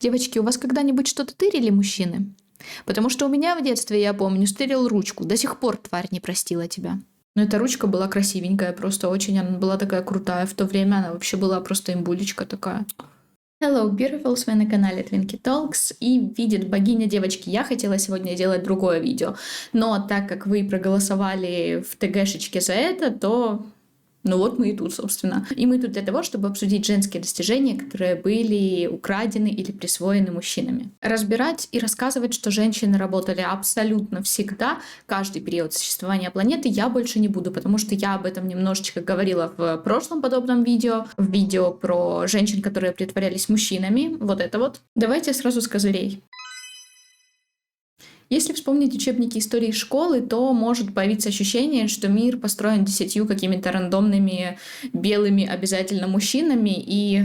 Девочки, у вас когда-нибудь что-то тырили мужчины? Потому что у меня в детстве, я помню, стырил ручку. До сих пор тварь не простила тебя. Но эта ручка была красивенькая, просто очень она была такая крутая. В то время она вообще была просто имбулечка такая. Hello, beautiful, с вами на канале Twinkie Talks, и видит богиня девочки. Я хотела сегодня делать другое видео, но так как вы проголосовали в ТГшечке за это, то... Ну вот мы и тут, собственно. И мы тут для того, чтобы обсудить женские достижения, которые были украдены или присвоены мужчинами. Разбирать и рассказывать, что женщины работали абсолютно всегда, каждый период существования планеты, я больше не буду, потому что я об этом немножечко говорила в прошлом подобном видео, в видео про женщин, которые притворялись мужчинами, вот это вот. Давайте сразу с козырей. Если вспомнить учебники истории школы, то может появиться ощущение, что мир построен 10 какими-то рандомными белыми обязательно мужчинами и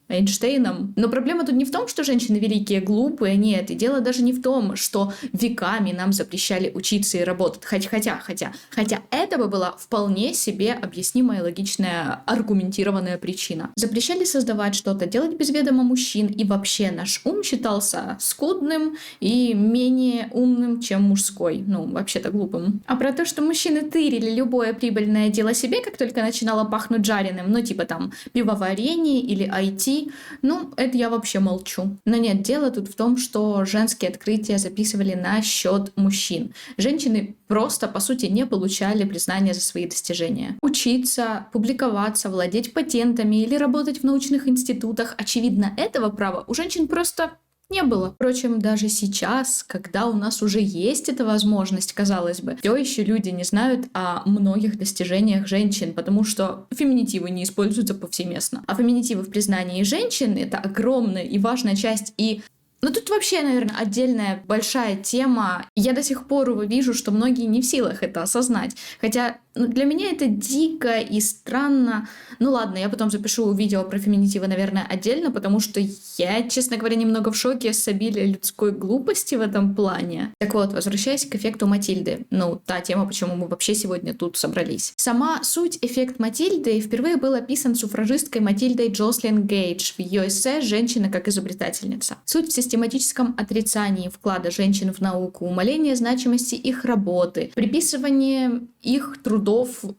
Эйнштейном. Но проблема тут не в том, что женщины великие, глупые, нет. И дело даже не в том, что веками нам запрещали учиться и работать. Хотя это бы была вполне себе объяснимая, логичная, аргументированная причина. Запрещали создавать что-то, делать без ведома мужчин, и вообще наш ум считался скудным и менее умным, чем мужской. Ну, вообще-то глупым. А про то, что мужчины тырили любое прибыльное дело себе, как только начинало пахнуть жареным, ну типа там пивоварение или IT, ну, это я вообще молчу. Но нет, дело тут в том, что женские открытия записывали на счет мужчин. Женщины просто, по сути, не получали признания за свои достижения. Учиться, публиковаться, владеть патентами или работать в научных институтах, очевидно, этого права у женщин просто не было. Впрочем, даже сейчас, когда у нас уже есть эта возможность, казалось бы, все еще люди не знают о многих достижениях женщин, потому что феминитивы не используются повсеместно. А феминитивы в признании женщин — это огромная и важная часть, и ну тут вообще, наверное, отдельная большая тема. Я до сих пор вижу, что многие не в силах это осознать. Хотя для меня это дико и странно. Ну ладно, я потом запишу видео про феминитивы, наверное, отдельно, потому что я, честно говоря, немного в шоке с обилия людской глупости в этом плане. Так вот, возвращаясь к эффекту Матильды. Ну, та тема, почему мы вообще сегодня тут собрались. Сама суть эффект Матильды впервые был описан суфражисткой Матильдой Джослин Гейдж в ее эссе «Женщина как изобретательница». Суть в систематическом отрицании вклада женщин в науку, умаление значимости их работы, приписывание их трудов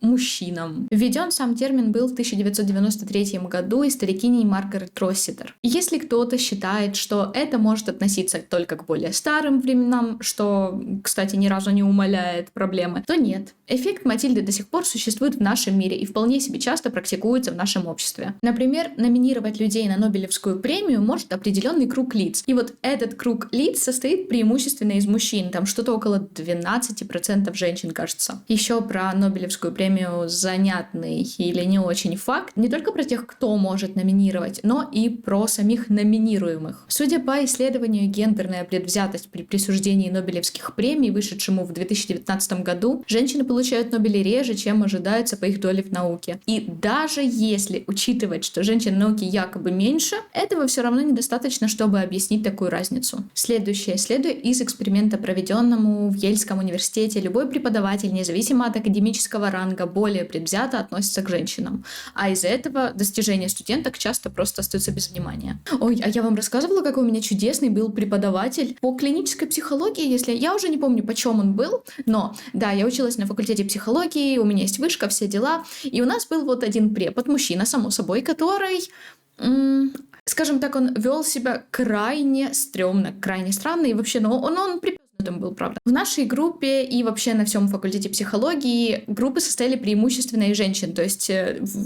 мужчинам. Введен сам термин был в 1993 году историкиней Маргарет Росситер. Если кто-то считает, что это может относиться только к более старым временам, что, кстати, ни разу не умаляет проблемы, то нет. Эффект Матильды до сих пор существует в нашем мире и вполне себе часто практикуется в нашем обществе. Например, номинировать людей на Нобелевскую премию может определенный круг лиц. И вот этот круг лиц состоит преимущественно из мужчин. Там что-то около 12% женщин, кажется. Еще про Нобелевскую премию занятный или не очень факт. Не только про тех, кто может номинировать, но и про самих номинируемых. Судя по исследованию «Гендерная предвзятость при присуждении Нобелевских премий», вышедшему в 2019 году, женщины получают Нобели реже, чем ожидается по их доле в науке. И даже если учитывать, что женщин в науке якобы меньше, этого все равно недостаточно, чтобы объяснить такую разницу. Следующее. Следуя из эксперимента, проведенному в Ельском университете, любой преподаватель, независимо от академического ранга, более предвзято относится к женщинам. А из-за этого достижения студенток часто просто остаются без внимания. Ой, а я вам рассказывала, какой у меня чудесный был преподаватель по клинической психологии, если... Я уже не помню, почем он был, но да, я училась на факультете психологии, у меня есть вышка, все дела, и у нас был вот один препод, мужчина, само собой, который... скажем так, он вел себя крайне стрёмно, крайне странно, и вообще, ну, он припёзднутым был, правда. В нашей группе и вообще на всем факультете психологии группы состояли преимущественно из женщин, то есть,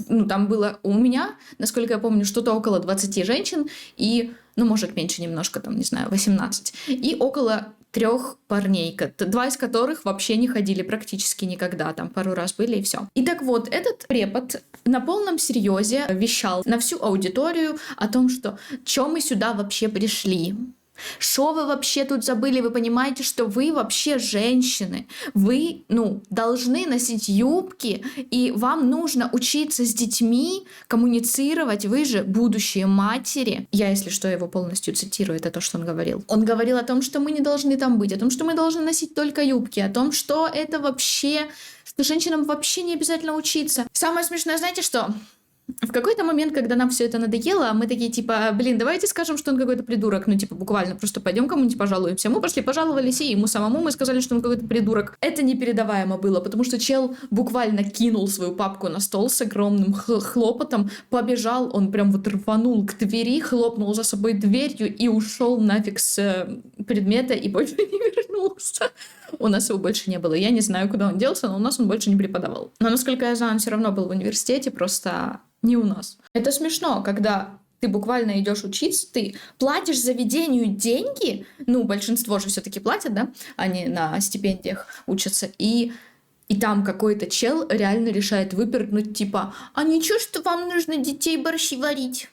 ну, там было у меня, насколько я помню, что-то около 20 женщин, и, ну, может, меньше немножко, там, не знаю, 18, и около 3 парней, 2 из которых вообще не ходили практически никогда, там пару раз были и все. И так вот, этот препод на полном серьезе вещал на всю аудиторию о том, что чё мы сюда вообще пришли. Что вы вообще тут забыли? Вы понимаете, что вы вообще женщины. Вы, должны носить юбки, и вам нужно учиться с детьми, коммуницировать. Вы же будущие матери. Я, если что, его полностью цитирую, это то, что он говорил. Он говорил о том, что мы не должны там быть, о том, что мы должны носить только юбки, о том, что это вообще... что женщинам вообще не обязательно учиться. Самое смешное, знаете что? В какой-то момент, когда нам все это надоело, мы такие, типа, блин, давайте скажем, что он какой-то придурок. Ну, типа, буквально просто пойдем кому-нибудь пожалуемся. Мы пошли, пожаловались, и ему самому мы сказали, что он какой-то придурок. Это непередаваемо было, потому что чел буквально кинул свою папку на стол с огромным хлопотом, побежал, он прям вот рванул к двери, хлопнул за собой дверью и ушел нафиг с предмета и больше не вернулся. У нас его больше не было. Я не знаю, куда он делся, но у нас он больше не преподавал. Но, насколько я знаю, он все равно был в университете, просто не у нас. Это смешно, когда ты буквально идешь учиться, ты платишь заведению деньги, ну, большинство же все-таки платят, да, они на стипендиях учатся, и там какой-то чел реально решает выпернуть, типа, а ничего, что вам нужно детей борщи варить?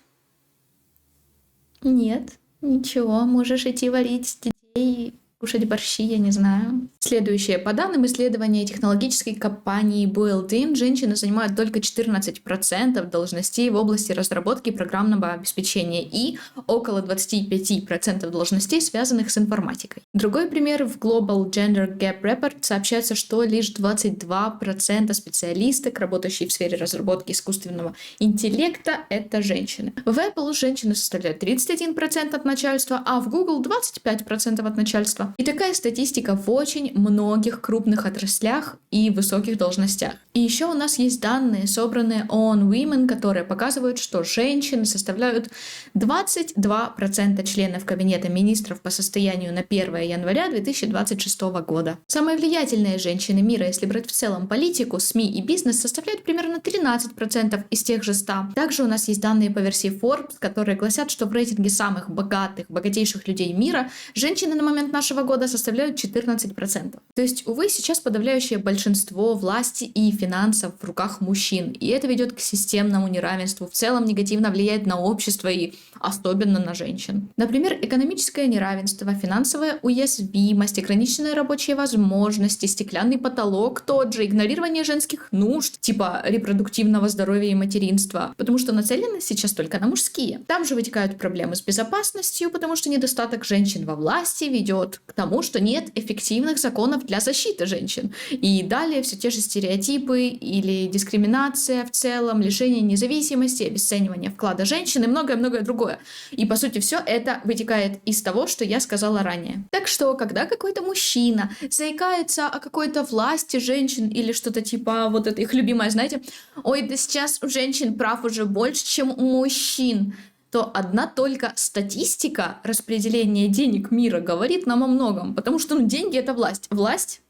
Нет, ничего, можешь идти варить детей, кушать борщи, я не знаю. Следующее. По данным исследования технологической компании Built-in, женщины занимают только 14% должностей в области разработки программного обеспечения и около 25% должностей, связанных с информатикой. Другой пример. В Global Gender Gap Report сообщается, что лишь 22% специалисток, работающих в сфере разработки искусственного интеллекта, это женщины. В Apple женщины составляют 31% от начальства, а в Google 25% от начальства. И такая статистика в очень многих крупных отраслях и высоких должностях. И еще у нас есть данные, собранные On Women, которые показывают, что женщины составляют 22% членов Кабинета министров по состоянию на 1 января 2026 года. Самые влиятельные женщины мира, если брать в целом политику, СМИ и бизнес, составляют примерно 13% из тех же 100. Также у нас есть данные по версии Forbes, которые гласят, что в рейтинге самых богатейших людей мира женщины на момент нашего года составляют 14%. То есть, увы, сейчас подавляющее большинство власти и финансов в руках мужчин, и это ведет к системному неравенству, в целом негативно влияет на общество и особенно на женщин. Например, экономическое неравенство, финансовая уязвимость, ограниченные рабочие возможности, стеклянный потолок тот же, игнорирование женских нужд, типа репродуктивного здоровья и материнства, потому что нацелены сейчас только на мужские. Там же вытекают проблемы с безопасностью, потому что недостаток женщин во власти ведет к тому, что нет эффективных законов для защиты женщин. И далее все те же стереотипы или дискриминация в целом, лишение независимости, обесценивание вклада женщин и многое-многое другое. И по сути все это вытекает из того, что я сказала ранее. Так что, когда какой-то мужчина заикается о какой-то власти женщин или что-то типа вот это их любимое, знаете, ой, да сейчас у женщин прав уже больше, чем у мужчин, то одна только статистика распределения денег мира говорит нам о многом, потому что деньги — это власть. Власть?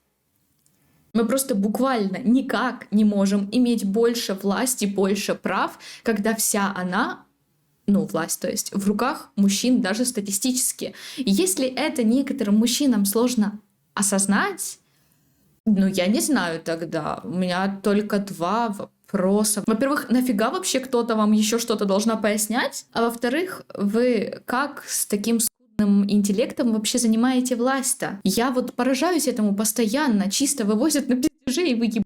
Мы просто буквально никак не можем иметь больше власти, больше прав, когда вся она, власть, то есть в руках мужчин даже статистически. И если это некоторым мужчинам сложно осознать, я не знаю тогда. У меня только два вопроса. Во-первых, нафига вообще кто-то вам еще что-то должна пояснять? А во-вторых, вы как с таким скудным интеллектом вообще занимаете власть-то? Я вот поражаюсь этому постоянно. Чисто вывозят на пиздежей в ебонах.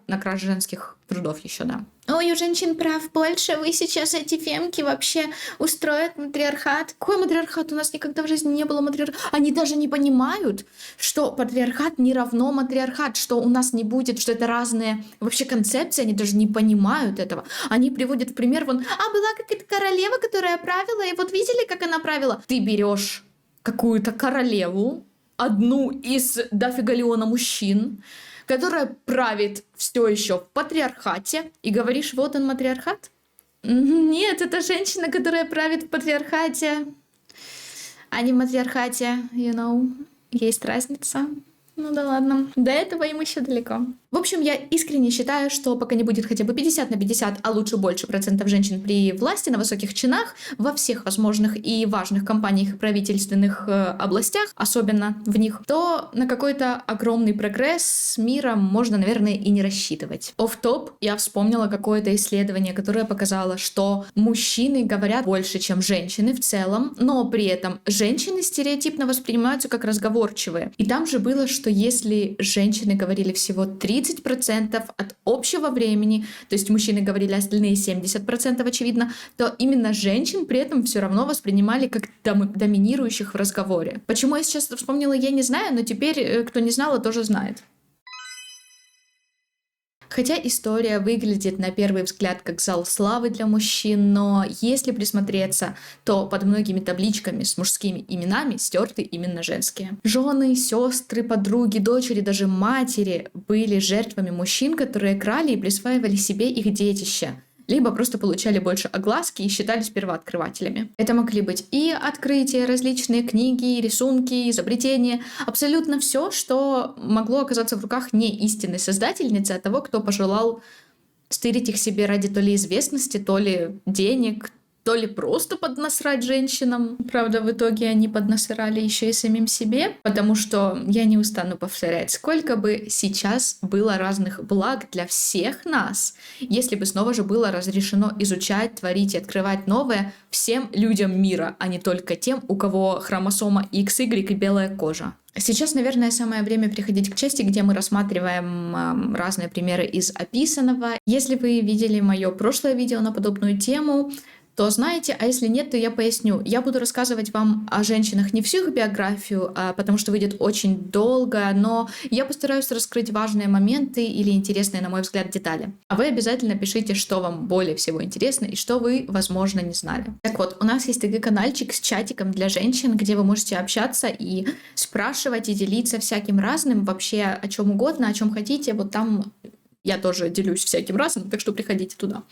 На краже женских трудов еще, да. Ой, у женщин прав больше, вы сейчас эти фемки вообще устроят матриархат. Какой матриархат? У нас никогда в жизни не было матриархата. Они даже не понимают, что патриархат не равно матриархат, что у нас не будет, что это разные вообще концепции, они даже не понимают этого. Они приводят в пример, была какая-то королева, которая правила, и вот видели, как она правила? Ты берешь какую-то королеву, одну из дофигалиона мужчин, которая правит все еще в патриархате, и говоришь, вот он матриархат? Нет, это женщина, которая правит в патриархате, а не в матриархате, есть разница. Да ладно, до этого им еще далеко. В общем, я искренне считаю, что пока не будет хотя бы 50/50, а лучше больше процентов женщин при власти на высоких чинах во всех возможных и важных компаниях и правительственных областях, особенно в них, то на какой-то огромный прогресс мира можно, наверное, и не рассчитывать. Офф-топ, я вспомнила какое-то исследование, которое показало, что мужчины говорят больше, чем женщины в целом, но при этом женщины стереотипно воспринимаются как разговорчивые. И там же было, что если женщины говорили всего 30% от общего времени, то есть мужчины говорили остальные 70%, очевидно, то именно женщин при этом все равно воспринимали как доминирующих в разговоре. Почему я сейчас это вспомнила, я не знаю, но теперь, кто не знал, тоже знает. Хотя история выглядит на первый взгляд как зал славы для мужчин, но если присмотреться, то под многими табличками с мужскими именами стерты именно женские. Жены, сестры, подруги, дочери, даже матери были жертвами мужчин, которые крали и присваивали себе их детища, либо просто получали больше огласки и считались первооткрывателями. Это могли быть и открытия, различные книги, рисунки, изобретения, абсолютно все, что могло оказаться в руках не истинной создательницы, а того, кто пожелал стырить их себе ради то ли известности, то ли денег, то ли просто поднасрать женщинам. Правда, в итоге они поднасрали еще и самим себе, потому что, я не устану повторять, сколько бы сейчас было разных благ для всех нас, если бы снова же было разрешено изучать, творить и открывать новое всем людям мира, а не только тем, у кого хромосома XY и белая кожа. Сейчас, наверное, самое время переходить к части, где мы рассматриваем разные примеры из описанного. Если вы видели мое прошлое видео на подобную тему, то знаете, а если нет, то я поясню. Я буду рассказывать вам о женщинах не всю их биографию, потому что выйдет очень долго, но я постараюсь раскрыть важные моменты или интересные, на мой взгляд, детали. А вы обязательно пишите, что вам более всего интересно и что вы, возможно, не знали. Так вот, у нас есть ТГ-канальчик с чатиком для женщин, где вы можете общаться и спрашивать, и делиться всяким разным, вообще о чем угодно, о чем хотите. Вот там я тоже делюсь всяким разным, так что приходите туда.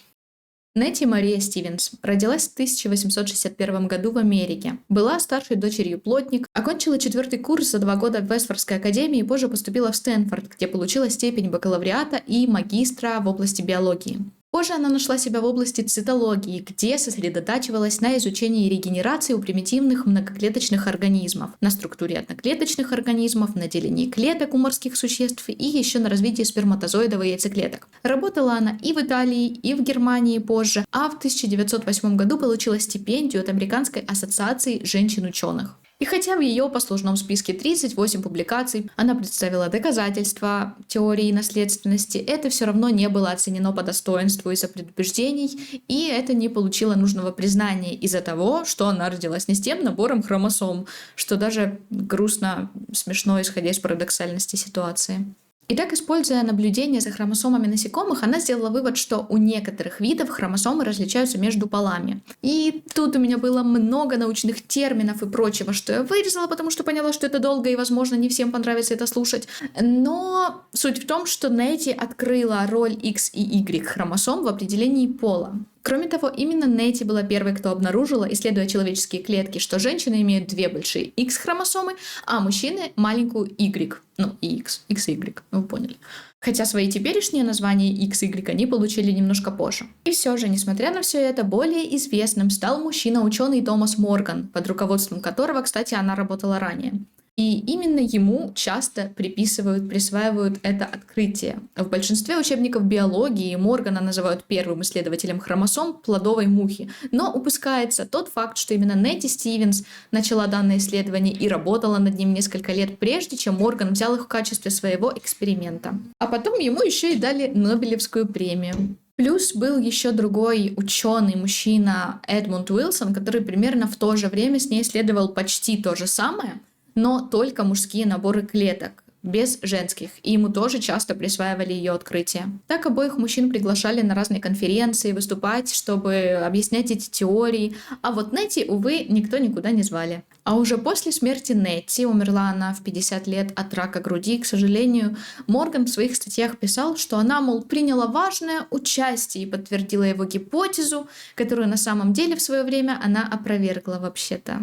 Нетти Мария Стивенс родилась в 1861 году в Америке. Была старшей дочерью плотника, окончила 4-й курс за 2 года в Вестфордской академии и позже поступила в Стэнфорд, где получила степень бакалавриата и магистра в области биологии. Позже она нашла себя в области цитологии, где сосредотачивалась на изучении регенерации у примитивных многоклеточных организмов, на структуре одноклеточных организмов, на делении клеток у морских существ и еще на развитии сперматозоидов и яйцеклеток. Работала она и в Италии, и в Германии позже, а в 1908 году получила стипендию от Американской ассоциации женщин-ученых. И хотя в ее послужном списке 38 публикаций, она представила доказательства теории наследственности, это все равно не было оценено по достоинству из-за предубеждений, и это не получило нужного признания из-за того, что она родилась не с тем набором хромосом, что даже грустно, смешно, исходя из парадоксальности ситуации. Итак, используя наблюдение за хромосомами насекомых, она сделала вывод, что у некоторых видов хромосомы различаются между полами. И тут у меня было много научных терминов и прочего, что я вырезала, потому что поняла, что это долго и, возможно, не всем понравится это слушать. Но суть в том, что Нетти открыла роль X и Y хромосом в определении пола. Кроме того, именно Нетти была первой, кто обнаружила, исследуя человеческие клетки, что женщины имеют 2 большие X-хромосомы, а мужчины маленькую Y. И X, XY, вы поняли. Хотя свои теперешние названия XY они получили немножко позже. И все же, несмотря на все это, более известным стал мужчина-ученый Томас Морган, под руководством которого, кстати, она работала ранее. И именно ему часто присваивают это открытие. В большинстве учебников биологии Моргана называют первым исследователем хромосом плодовой мухи, но упускается тот факт, что именно Нетти Стивенс начала данное исследование и работала над ним несколько лет прежде, чем Морган взял их в качестве своего эксперимента. А потом ему еще и дали Нобелевскую премию. Плюс был еще другой ученый, мужчина Эдмунд Уилсон, который примерно в то же время с ней исследовал почти то же самое, но только мужские наборы клеток, без женских, и ему тоже часто присваивали ее открытие. Так обоих мужчин приглашали на разные конференции выступать, чтобы объяснять эти теории, а вот Нетти, увы, никто никуда не звали. А уже после смерти Нетти, умерла она в 50 лет от рака груди, к сожалению, Морган в своих статьях писал, что она, мол, приняла важное участие и подтвердила его гипотезу, которую на самом деле в свое время она опровергла вообще-то.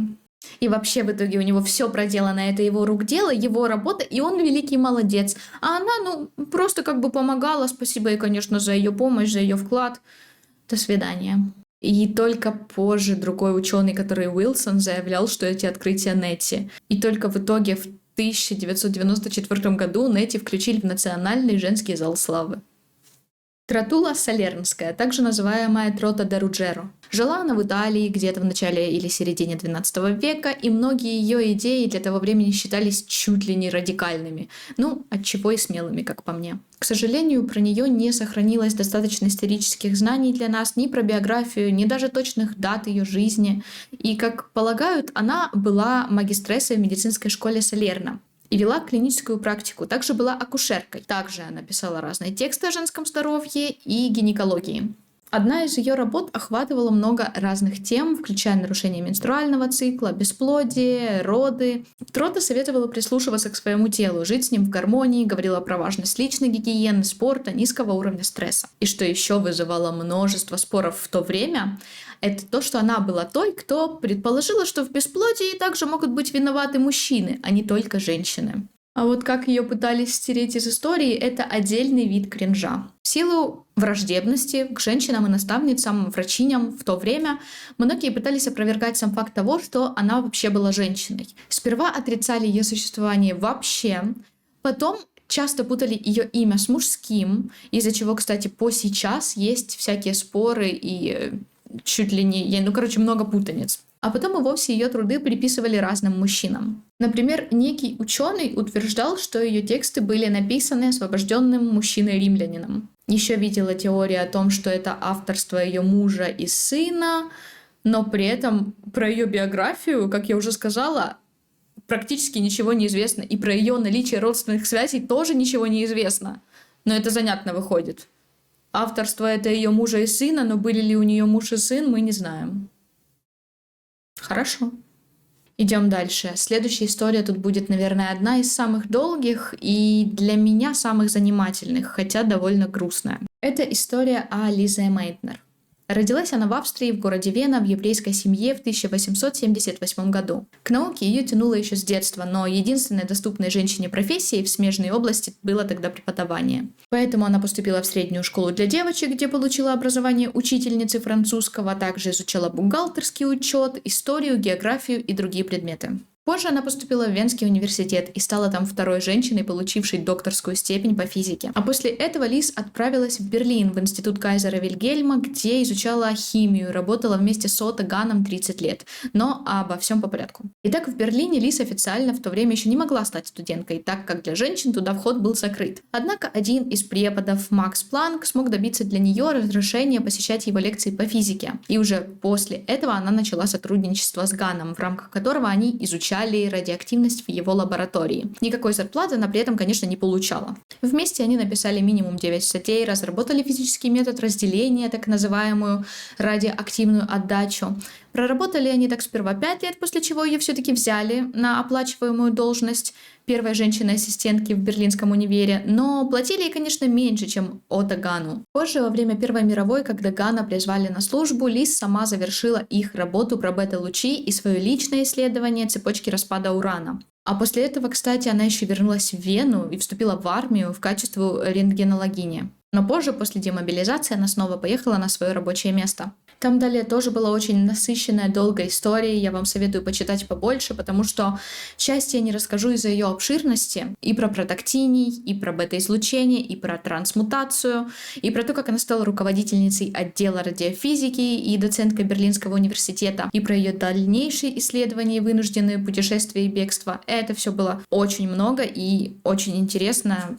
И вообще в итоге у него все проделано, это его рук дело, его работа, и он великий молодец. А она, просто помогала, спасибо ей, конечно, за ее помощь, за ее вклад. До свидания. И только позже другой ученый, который Уилсон, заявлял, что эти открытия Нетти. И только в итоге в 1994 году Нетти включили в Национальный женский зал славы. Тротула Салернская, также называемая Трота де Руджеро. Жила она в Италии где-то в начале или середине XII века, и многие ее идеи для того времени считались чуть ли не радикальными. Отчего и смелыми, как по мне. К сожалению, про нее не сохранилось достаточно исторических знаний для нас, ни про биографию, ни даже точных дат ее жизни. И, как полагают, она была магистрессой в медицинской школе Салерно. и вела клиническую практику. Также была акушеркой. Также она писала разные тексты о женском здоровье и гинекологии. Одна из ее работ охватывала много разных тем, включая нарушение менструального цикла, бесплодие, роды. Трота советовала прислушиваться к своему телу, жить с ним в гармонии, говорила про важность личной гигиены, спорта, низкого уровня стресса. И что еще вызывало множество споров в то время, это то, что она была той, кто предположила, что в бесплодии также могут быть виноваты мужчины, а не только женщины. А вот как ее пытались стереть из истории, это отдельный вид кринжа. В силу враждебности к женщинам и наставницам, врачиням в то время многие пытались опровергать сам факт того, что она вообще была женщиной. Сперва отрицали ее существование вообще, потом часто путали ее имя с мужским, из-за чего, кстати, по сейчас есть всякие споры и чуть ли не, много путаниц. А потом и вовсе ее труды приписывали разным мужчинам. Например, некий ученый утверждал, что ее тексты были написаны освобожденным мужчиной-римлянином. Еще видела теорию о том, что это авторство ее мужа и сына, но при этом про ее биографию, как я уже сказала, практически ничего не известно. И про ее наличие родственных связей тоже ничего не известно. Но это занятно выходит. Авторство это ее мужа и сына, но были ли у нее муж и сын, мы не знаем. Хорошо. Идем дальше. Следующая история тут будет, наверное, одна из самых долгих и для меня самых занимательных, хотя довольно грустная. Это история о Лизе Мейтнер. Родилась она в Австрии, в городе Вена, в еврейской семье в 1878 году. К науке ее тянуло еще с детства, но единственной доступной женщине профессией в смежной области было тогда преподавание. Поэтому она поступила в среднюю школу для девочек, где получила образование учительницы французского, а также изучала бухгалтерский учет, историю, географию и другие предметы. Позже она поступила в Венский университет и стала там второй женщиной, получившей докторскую степень по физике. А после этого Лиз отправилась в Берлин, в институт Кайзера Вильгельма, где изучала химию, работала вместе с Отто Ганном 30 лет. Но обо всем по порядку. Итак, в Берлине Лиз официально в то время еще не могла стать студенткой, так как для женщин туда вход был закрыт. Однако один из преподов, Макс Планк, смог добиться для нее разрешения посещать его лекции по физике. И уже после этого она начала сотрудничество с Ганном, в рамках которого они изучали радиоактивность в его лаборатории. Никакой зарплаты она при этом, конечно, не получала. Вместе они написали минимум 9 статей, разработали физический метод разделения, так называемую радиоактивную отдачу. Проработали они так сперва 5 лет, после чего ее все-таки взяли на оплачиваемую должность первой женщины-ассистентки в Берлинском универе, но платили ей, конечно, меньше, чем Отто Ганну. Позже, во время Первой мировой, когда Ганна призвали на службу, Лиз сама завершила их работу про бета-лучи и свое личное исследование цепочки распада урана. А после этого, кстати, она еще вернулась в Вену и вступила в армию в качестве рентгенологини. Но позже, после демобилизации, она снова поехала на свое рабочее место. Там далее тоже была очень насыщенная, долгая история. Я вам советую почитать побольше, потому что часть я не расскажу из-за ее обширности. И про протактиний, и про бета-излучение, и про трансмутацию, и про то, как она стала руководительницей отдела радиофизики и доценткой Берлинского университета, и про ее дальнейшие исследования, вынужденные путешествия и бегство. Это все было очень много и очень интересно.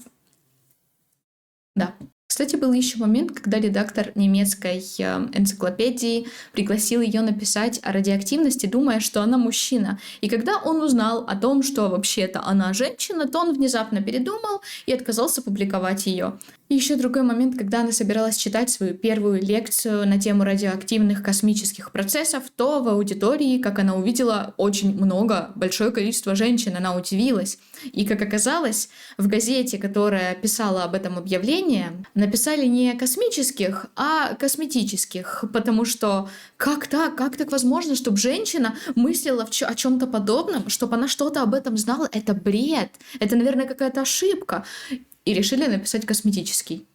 Да. Кстати, был еще момент, когда редактор немецкой энциклопедии пригласил ее написать о радиоактивности, думая, что она мужчина. И когда он узнал о том, что вообще-то она женщина, то он внезапно передумал и отказался публиковать ее. И еще другой момент, когда она собиралась читать свою первую лекцию на тему радиоактивных космических процессов, то в аудитории, как она увидела, очень большое количество женщин, она удивилась. И, как оказалось, в газете, которая писала об этом объявлении, написали не космических, а косметических, потому что как так возможно, чтобы женщина мыслила о чем-то подобном, чтобы она что-то об этом знала? Это бред, это, наверное, какая-то ошибка. И решили написать косметический.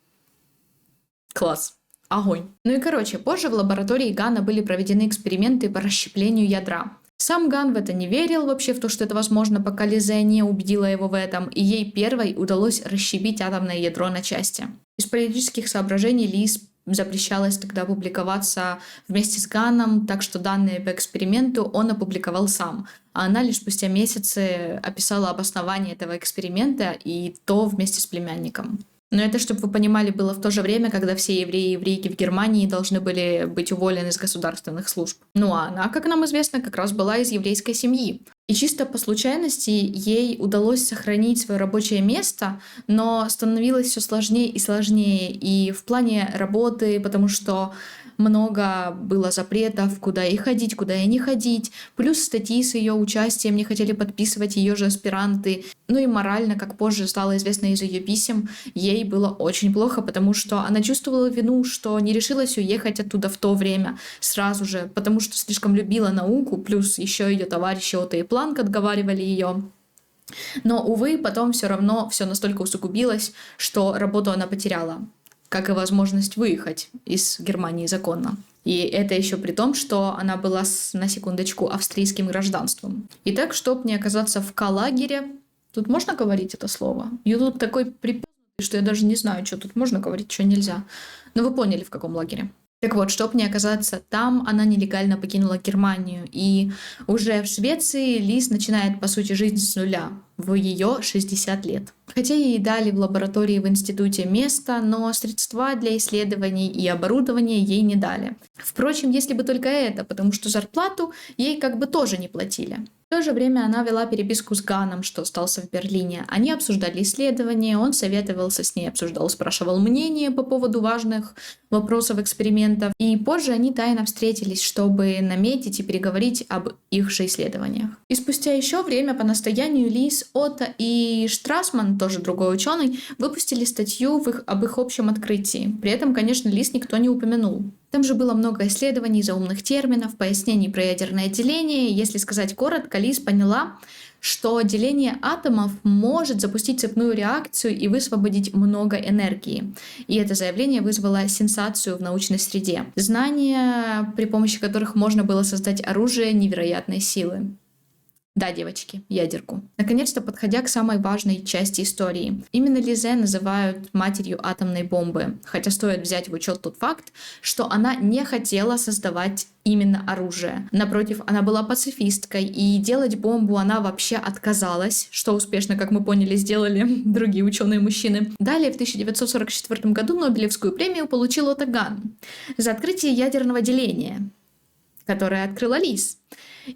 Класс. Огонь. Ну и позже в лаборатории Ганна были проведены эксперименты по расщеплению ядра. Сам Ган в это не верил вообще, в то, что это возможно, пока Лизе не убедила его в этом, и ей первой удалось расщепить атомное ядро на части. Из политических соображений Лиз запрещалось тогда публиковаться вместе с Ганном, так что данные по эксперименту он опубликовал сам, а она лишь спустя месяцы описала обоснование этого эксперимента, и то вместе с племянником. Но это, чтобы вы понимали, было в то же время, когда все евреи и еврейки в Германии должны были быть уволены из государственных служб. Ну а она, как нам известно, как раз была из еврейской семьи. И чисто по случайности ей удалось сохранить свое рабочее место, но становилось все сложнее и сложнее и в плане работы, потому что много было запретов, куда ей ходить, куда ей не ходить, плюс статьи с ее участием не хотели подписывать ее же аспиранты. Ну и морально, как позже стало известно из ее писем, ей было очень плохо, потому что она чувствовала вину, что не решилась уехать оттуда в то время сразу же, потому что слишком любила науку, плюс еще ее товарищи Отто и Планк отговаривали ее. Но, увы, потом все равно все настолько усугубилось, что работу она потеряла, как и возможность выехать из Германии законно. И это еще при том, что она была, на секундочку, австрийским гражданством. Итак, чтобы не оказаться в К-лагере, тут можно говорить это слово? Ютуб такой припёрнутый, что я даже не знаю, что тут можно говорить, что нельзя. Но вы поняли, в каком лагере. Так вот, чтобы не оказаться там, она нелегально покинула Германию. И уже в Швеции Лиз начинает, по сути, жизнь с нуля. В ее 60 лет. Хотя ей дали в лаборатории в институте место, но средства для исследований и оборудования ей не дали. Впрочем, если бы только это, потому что зарплату ей как бы тоже не платили. В то же время она вела переписку с Ганом, что остался в Берлине. Они обсуждали исследования, он советовался с ней, обсуждал, спрашивал мнение по поводу важных вопросов экспериментов. И позже они тайно встретились, чтобы наметить и переговорить об их же исследованиях. И спустя еще время по настоянию Лиз, Отто и Штрасман, тоже другой ученый, выпустили статью об их общем открытии. При этом, конечно, Лиз никто не упомянул. Там же было много исследований, заумных терминов, пояснений про ядерное деление. Если сказать коротко, Лиз поняла, что деление атомов может запустить цепную реакцию и высвободить много энергии. И это заявление вызвало сенсацию в научной среде. Знания, при помощи которых можно было создать оружие невероятной силы. Да, девочки, ядерку. Наконец-то подходя к самой важной части истории. Именно Лизе называют матерью атомной бомбы, хотя стоит взять в учет тот факт, что она не хотела создавать именно оружие. Напротив, она была пацифисткой, и делать бомбу она вообще отказалась, что успешно, как мы поняли, сделали другие ученые-мужчины. Далее, в 1944 году Нобелевскую премию получил Отто Ган за открытие ядерного деления, которое открыла Лиз.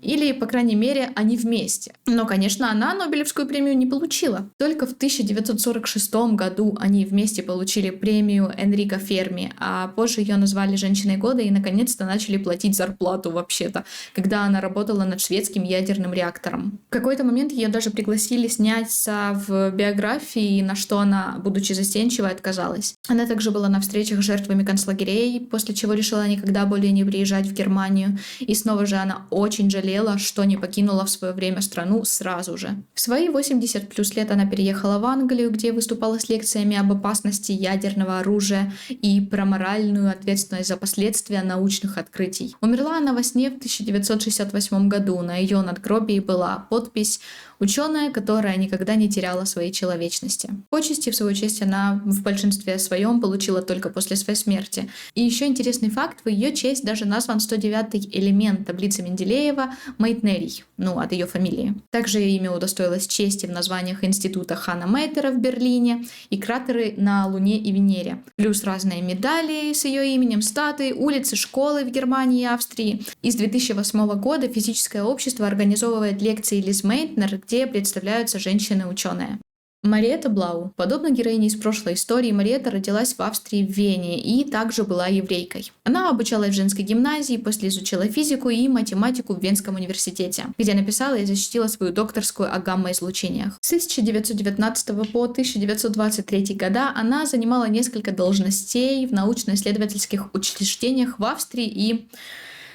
Или, по крайней мере, они вместе. Но, конечно, она Нобелевскую премию не получила. Только в 1946 году они вместе получили премию Энрико Ферми, а позже ее назвали «Женщиной года» и, наконец-то, начали платить зарплату вообще-то, когда она работала над шведским ядерным реактором. В какой-то момент ее даже пригласили сняться в биографии, на что она, будучи застенчивой, отказалась. Она также была на встречах с жертвами концлагерей, после чего решила никогда более не приезжать в Германию. И снова же она очень жалела, что не покинула в свое время страну сразу же. В свои 80 плюс лет она переехала в Англию, где выступала с лекциями об опасности ядерного оружия и про моральную ответственность за последствия научных открытий. Умерла она во сне в 1968 году. На ее надгробии была подпись «Ученая, которая никогда не теряла своей человечности». Почести, в свою честь, она в большинстве своем получила только после своей смерти. И еще интересный факт, в ее честь даже назван 109-й элемент таблицы Менделеева Мейтнерий, от ее фамилии. Также ее имя удостоилось чести в названиях института Ханна Мейтера в Берлине и кратеры на Луне и Венере. Плюс разные медали с ее именем, статуи, улицы, школы в Германии и Австрии. И с 2008 года физическое общество организовывает лекции Лиз Мейтнер, где представляются женщины-ученые. Мариетта Блау. Подобно героине из прошлой истории, Мариетта родилась в Австрии в Вене и также была еврейкой. Она обучалась в женской гимназии, после изучила физику и математику в Венском университете, где написала и защитила свою докторскую о гамма-излучениях. С 1919 по 1923 года она занимала несколько должностей в научно-исследовательских учреждениях в Австрии и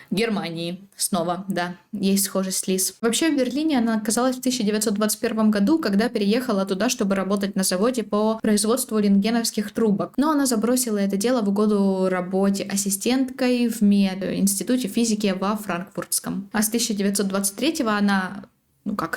Германии. Снова, да, есть схожесть с Лиз. Вообще в Берлине она оказалась в 1921 году, когда переехала туда, чтобы работать на заводе по производству рентгеновских трубок. Но она забросила это дело в угоду работе ассистенткой в институте физики во Франкфуртском. А с 1923 она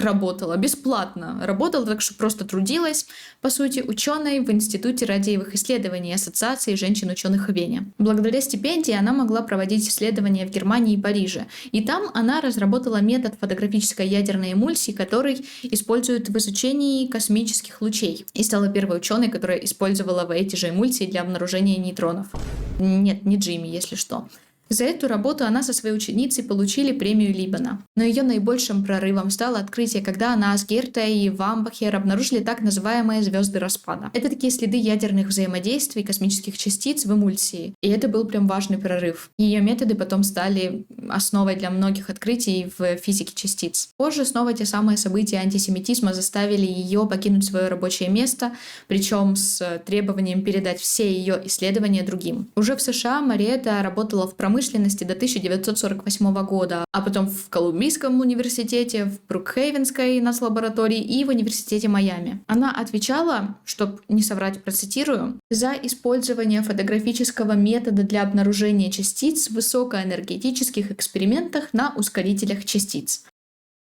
работала, бесплатно. Работала так, что просто трудилась, по сути, ученой в Институте радиевых исследований Ассоциации женщин-ученых в Вене. Благодаря стипендии она могла проводить исследования в Германии и Париже. И там она разработала метод фотографической ядерной эмульсии, который используют в изучении космических лучей. И стала первой ученой, которая использовала эти же эмульсии для обнаружения нейтронов. Нет, не Джимми, если что. За эту работу она со своей ученицей получили премию Либбена. Но ее наибольшим прорывом стало открытие, когда она с Гертой и Вамбахер обнаружили так называемые звезды распада. Это такие следы ядерных взаимодействий космических частиц в эмульсии. И это был прям важный прорыв. Ее методы потом стали основой для многих открытий в физике частиц. Позже снова те самые события антисемитизма заставили ее покинуть свое рабочее место, причем с требованием передать все ее исследования другим. Уже в США Мариетта работала в промышленности до 1948 года, а потом в Колумбийском университете, в Брукхейвенской нацлаборатории и в университете Майами. Она отвечала, чтобы не соврать, процитирую, за использование фотографического метода для обнаружения частиц в высокоэнергетических экспериментах на ускорителях частиц.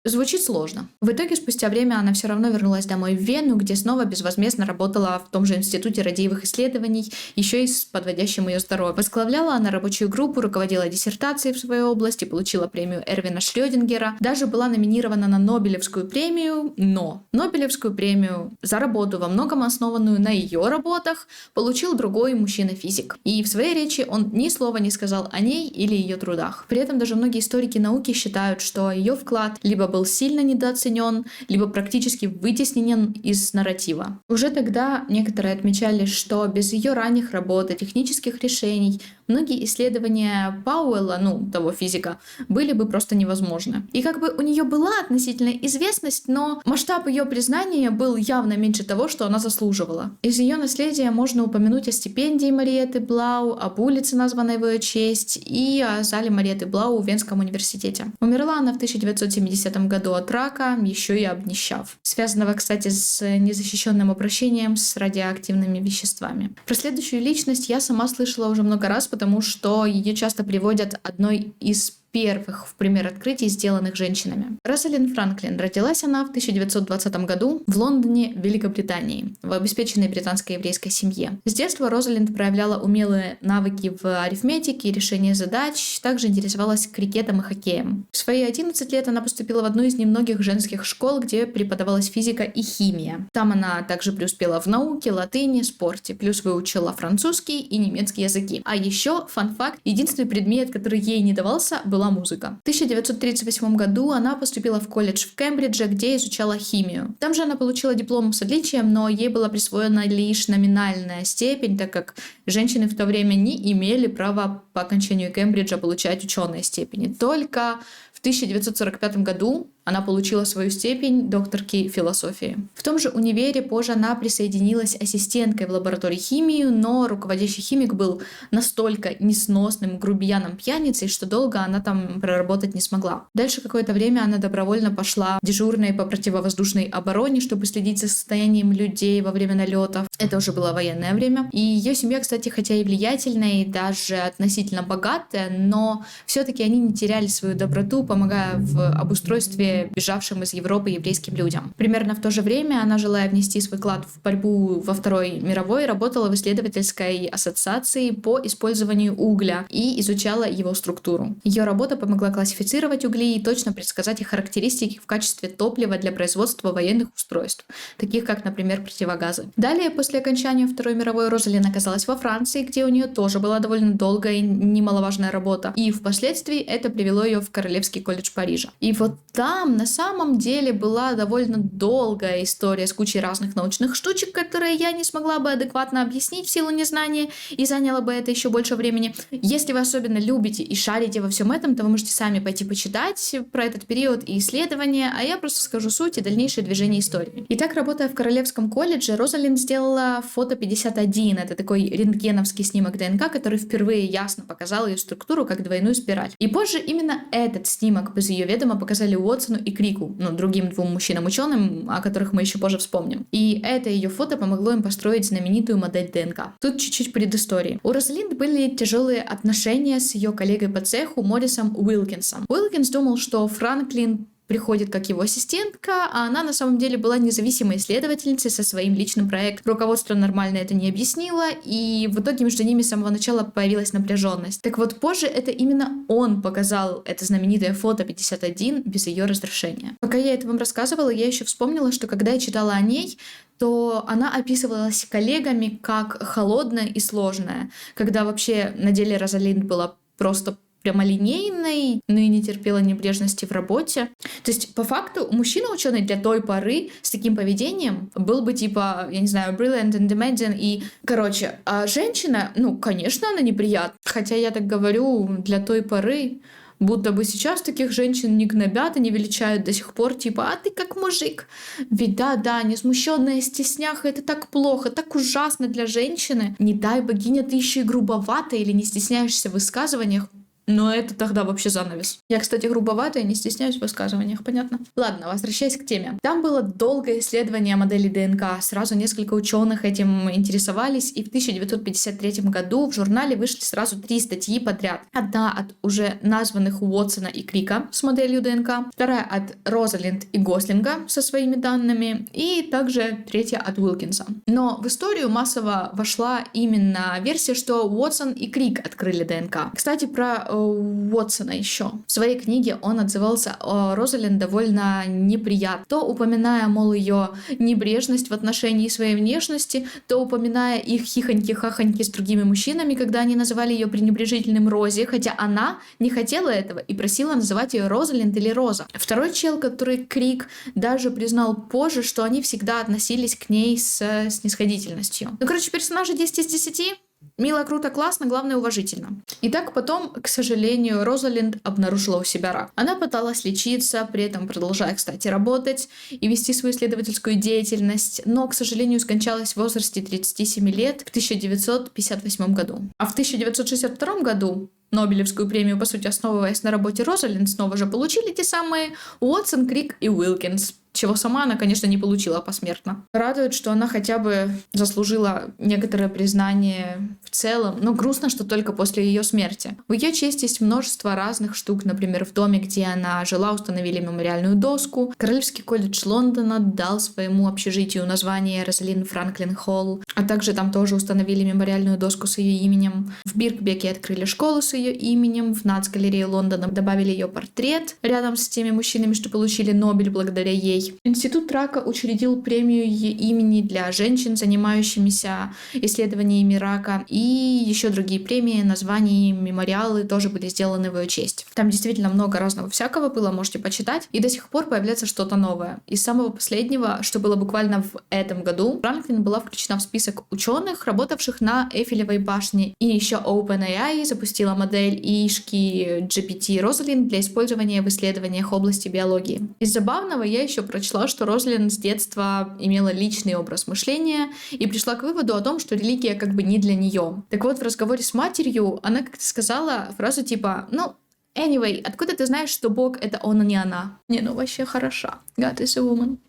Звучит сложно. В итоге, спустя время она все равно вернулась домой в Вену, где снова безвозмездно работала в том же Институте радиевых исследований, еще и с подводящим ее здоровье. Возглавляла она рабочую группу, руководила диссертацией в своей области, получила премию Эрвина Шрёдингера, даже была номинирована на Нобелевскую премию, но Нобелевскую премию за работу, во многом основанную на ее работах, получил другой мужчина-физик. И в своей речи он ни слова не сказал о ней или ее трудах. При этом даже многие историки науки считают, что ее вклад либо был сильно недооценен, либо практически вытеснен из нарратива. Уже тогда некоторые отмечали, что без ее ранних работ и технических решений многие исследования Пауэлла, того физика, были бы просто невозможны. И как бы у нее была относительная известность, но масштаб ее признания был явно меньше того, что она заслуживала. Из ее наследия можно упомянуть о стипендии Мариетты Блау, об улице, названной в ее честь, и о зале Мариетты Блау в Венском университете. Умерла она в 1970 году от рака, еще и обнищав. Связанного, кстати, с незащищенным обращением с радиоактивными веществами. Про следующую личность я сама слышала уже много раз, потому что ее часто приводят одной из первых в пример открытий, сделанных женщинами. Розалинд Франклин. Родилась она в 1920 году в Лондоне, Великобритании, в обеспеченной британской еврейской семье. С детства Розалинд проявляла умелые навыки в арифметике и решении задач, также интересовалась крикетом и хоккеем. В свои 11 лет она поступила в одну из немногих женских школ, где преподавалась физика и химия. Там она также преуспела в науке, латыни, спорте, плюс выучила французский и немецкий языки. А еще, фан-факт, единственный предмет, который ей не давался, была музыка. В 1938 году она поступила в колледж в Кембридже, где изучала химию. Там же она получила диплом с отличием, но ей была присвоена лишь номинальная степень, так как женщины в то время не имели права по окончанию Кембриджа получать ученые степени. Только в 1945 году она получила свою степень докторки философии. В том же универе позже она присоединилась ассистенткой в лаборатории химии, но руководящий химик был настолько несносным грубияном-пьяницей, что долго она там проработать не смогла. Дальше какое-то время она добровольно пошла дежурной по противовоздушной обороне, чтобы следить за состоянием людей во время налетов. Это уже было военное время. И ее семья, кстати, хотя и влиятельная, и даже относительно богатая, но все-таки они не теряли свою доброту, помогая в обустройстве бежавшим из Европы еврейским людям. Примерно в то же время она, желая внести свой вклад в борьбу во Второй мировой, работала в исследовательской ассоциации по использованию угля и изучала его структуру. Ее работа помогла классифицировать угли и точно предсказать их характеристики в качестве топлива для производства военных устройств, таких как, например, противогазы. Далее, после окончания Второй мировой, Розалинд оказалась во Франции, где у нее тоже была довольно долгая и немаловажная работа. И впоследствии это привело ее в Королевский колледж Парижа. И вот там на самом деле была довольно долгая история с кучей разных научных штучек, которые я не смогла бы адекватно объяснить в силу незнания, и заняло бы это еще больше времени. Если вы особенно любите и шарите во всем этом, то вы можете сами пойти почитать про этот период и исследования, а я просто скажу суть и дальнейшее движение истории. Итак, работая в Королевском колледже, Розалинд сделала фото 51. Это такой рентгеновский снимок ДНК, который впервые ясно показал ее структуру как двойную спираль. И позже именно этот снимок без ее ведома показали Уотсону и Крику, другим двум мужчинам-ученым, о которых мы еще позже вспомним. И это ее фото помогло им построить знаменитую модель ДНК. Тут чуть-чуть предыстории. У Розалинд были тяжелые отношения с ее коллегой по цеху Моррисом Уилкинсом. Уилкинс думал, что Франклин приходит как его ассистентка, а она на самом деле была независимой исследовательницей со своим личным проектом. Руководство нормально это не объяснило, и в итоге между ними с самого начала появилась напряженность. Так вот, позже это именно он показал это знаменитое фото 51 без ее разрешения. Пока я это вам рассказывала, я еще вспомнила, что когда я читала о ней, то она описывалась коллегами как холодная и сложная, когда вообще на деле Розалинд была просто прямолинейной, но и не терпела небрежности в работе. То есть, по факту, мужчина-ученый для той поры с таким поведением был бы типа, я не знаю, brilliant and demanding и... Короче, а женщина, конечно, она неприятна. Хотя я так говорю для той поры, будто бы сейчас таких женщин не гнобят и не величают до сих пор, типа, а ты как мужик. Ведь да, несмущенная стесняха, это так плохо, так ужасно для женщины. Не дай богиня, ты еще и грубовата или не стесняешься в высказываниях. Но это тогда вообще занавес. Я, кстати, грубоватая, не стесняюсь в высказываниях, понятно? Ладно, возвращаясь к теме. Там было долгое исследование модели ДНК. Сразу несколько ученых этим интересовались, и в 1953 году в журнале вышли сразу 3 статьи подряд. Одна от уже названных Уотсона и Крика с моделью ДНК, вторая от Розалинд и Гослинга со своими данными, и также третья от Уилкинса. Но в историю массово вошла именно версия, что Уотсон и Крик открыли ДНК. Кстати, про Уотсона еще. В своей книге он отзывался о Розалинд довольно неприятно. То упоминая, мол, ее небрежность в отношении своей внешности, то упоминая их хихоньки-хахоньки с другими мужчинами, когда они называли ее пренебрежительным Рози, хотя она не хотела этого и просила называть ее Розалинд или Роза. Второй чел, который Крик, даже признал позже, что они всегда относились к ней с снисходительностью. Персонажи 10 из 10. Мило, круто, классно, главное уважительно. Итак, потом, к сожалению, Розалинд обнаружила у себя рак. Она пыталась лечиться, при этом продолжая, кстати, работать и вести свою исследовательскую деятельность, но, к сожалению, скончалась в возрасте 37 лет в 1958 году. А в 1962 году Нобелевскую премию, по сути, основываясь на работе Розалинд, снова же получили те самые Уотсон, Крик и Уилкинс. Чего сама она, конечно, не получила посмертно. Радует, что она хотя бы заслужила некоторое признание в целом, но грустно, что только после ее смерти. В ее честь есть множество разных штук, например, в доме, где она жила, установили мемориальную доску. Королевский колледж Лондона дал своему общежитию название Розалинд Франклин Холл, а также там тоже установили мемориальную доску с ее именем. В Биркбеке открыли школу с ее именем, в Нацгалерее Лондона добавили ее портрет рядом с теми мужчинами, что получили Нобель благодаря ей. Институт рака учредил премию ее имени для женщин, занимающимися исследованиями рака, и еще другие премии, названия, мемориалы тоже были сделаны в ее честь. Там действительно много разного всякого было, можете почитать, и до сих пор появляется что-то новое. Из самого последнего, что было буквально в этом году, Франклин была включена в список ученых, работавших на Эйфелевой башне, и еще OpenAI запустила модель ИИшки GPT Розалинд для использования в исследованиях области биологии. Из забавного я еще прочла, что Розалинд с детства имела личный образ мышления и пришла к выводу о том, что религия как бы не для нее. Так вот, в разговоре с матерью она как-то сказала фразу типа anyway, откуда ты знаешь, что Бог — это он, а не она? Вообще хороша. God is a woman.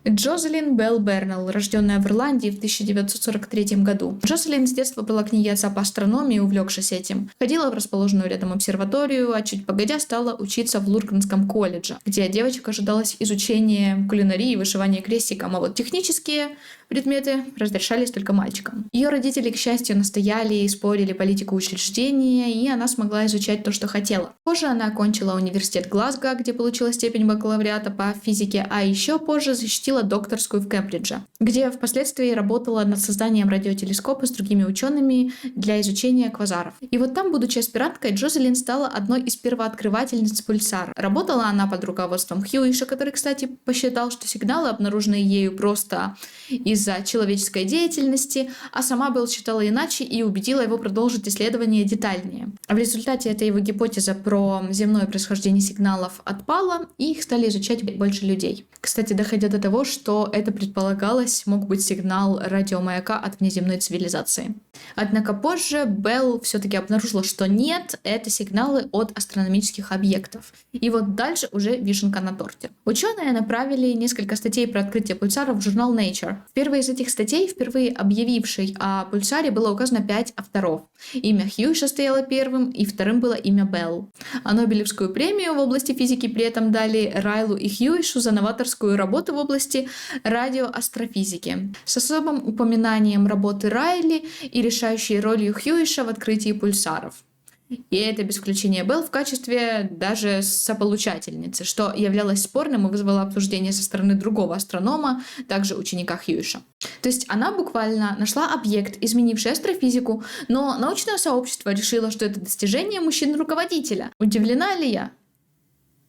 Джозелин Белл Бернелл, рожденная в Ирландии в 1943 году. Джозелин с детства была книги отца по астрономии, увлекшись этим. Ходила в расположенную рядом обсерваторию, а чуть погодя стала учиться в Лургенском колледже, где девочек ожидалось изучение кулинарии и вышивания крестиком, а вот технические предметы разрешались только мальчикам. Ее родители, к счастью, настояли и спорили политику учреждения, и она смогла изучать то, что хотела. Позже она окончила университет Глазго, где получила степень бакалавриата по физике, а еще позже защитила докторскую в Кембридже, где впоследствии работала над созданием радиотелескопа с другими учеными для изучения квазаров. И вот там, будучи аспиранткой, Джозелин стала одной из первооткрывательниц пульсара. Работала она под руководством Хьюиша, который, кстати, посчитал, что сигналы, обнаруженные ею просто из-за человеческой деятельности, а сама Белл считала иначе и убедила его продолжить исследование детальнее. В результате эта его гипотеза про земное происхождение сигналов отпала, и их стали изучать больше людей. Кстати, доходя до того, что это предполагалось, мог быть сигнал радиомаяка от внеземной цивилизации. Однако позже Белл все-таки обнаружила, что нет, это сигналы от астрономических объектов. И вот дальше уже вишенка на торте. Ученые направили несколько статей про открытие пульсаров в журнал Nature. В первой первой из этих статей, впервые объявившей о пульсаре, было указано 5 авторов. Имя Хьюиша стояло первым, и вторым было имя Белл. А Нобелевскую премию в области физики при этом дали Райлу и Хьюишу за новаторскую работу в области радиоастрофизики, с особым упоминанием работы Райли и решающей ролью Хьюиша в открытии пульсаров. И это без включения Белл в качестве даже сополучательницы, что являлось спорным и вызвало обсуждение со стороны другого астронома, также ученика Хьюиша. То есть она буквально нашла объект, изменивший астрофизику, но научное сообщество решило, что это достижение мужчин-руководителя. Удивлена ли я?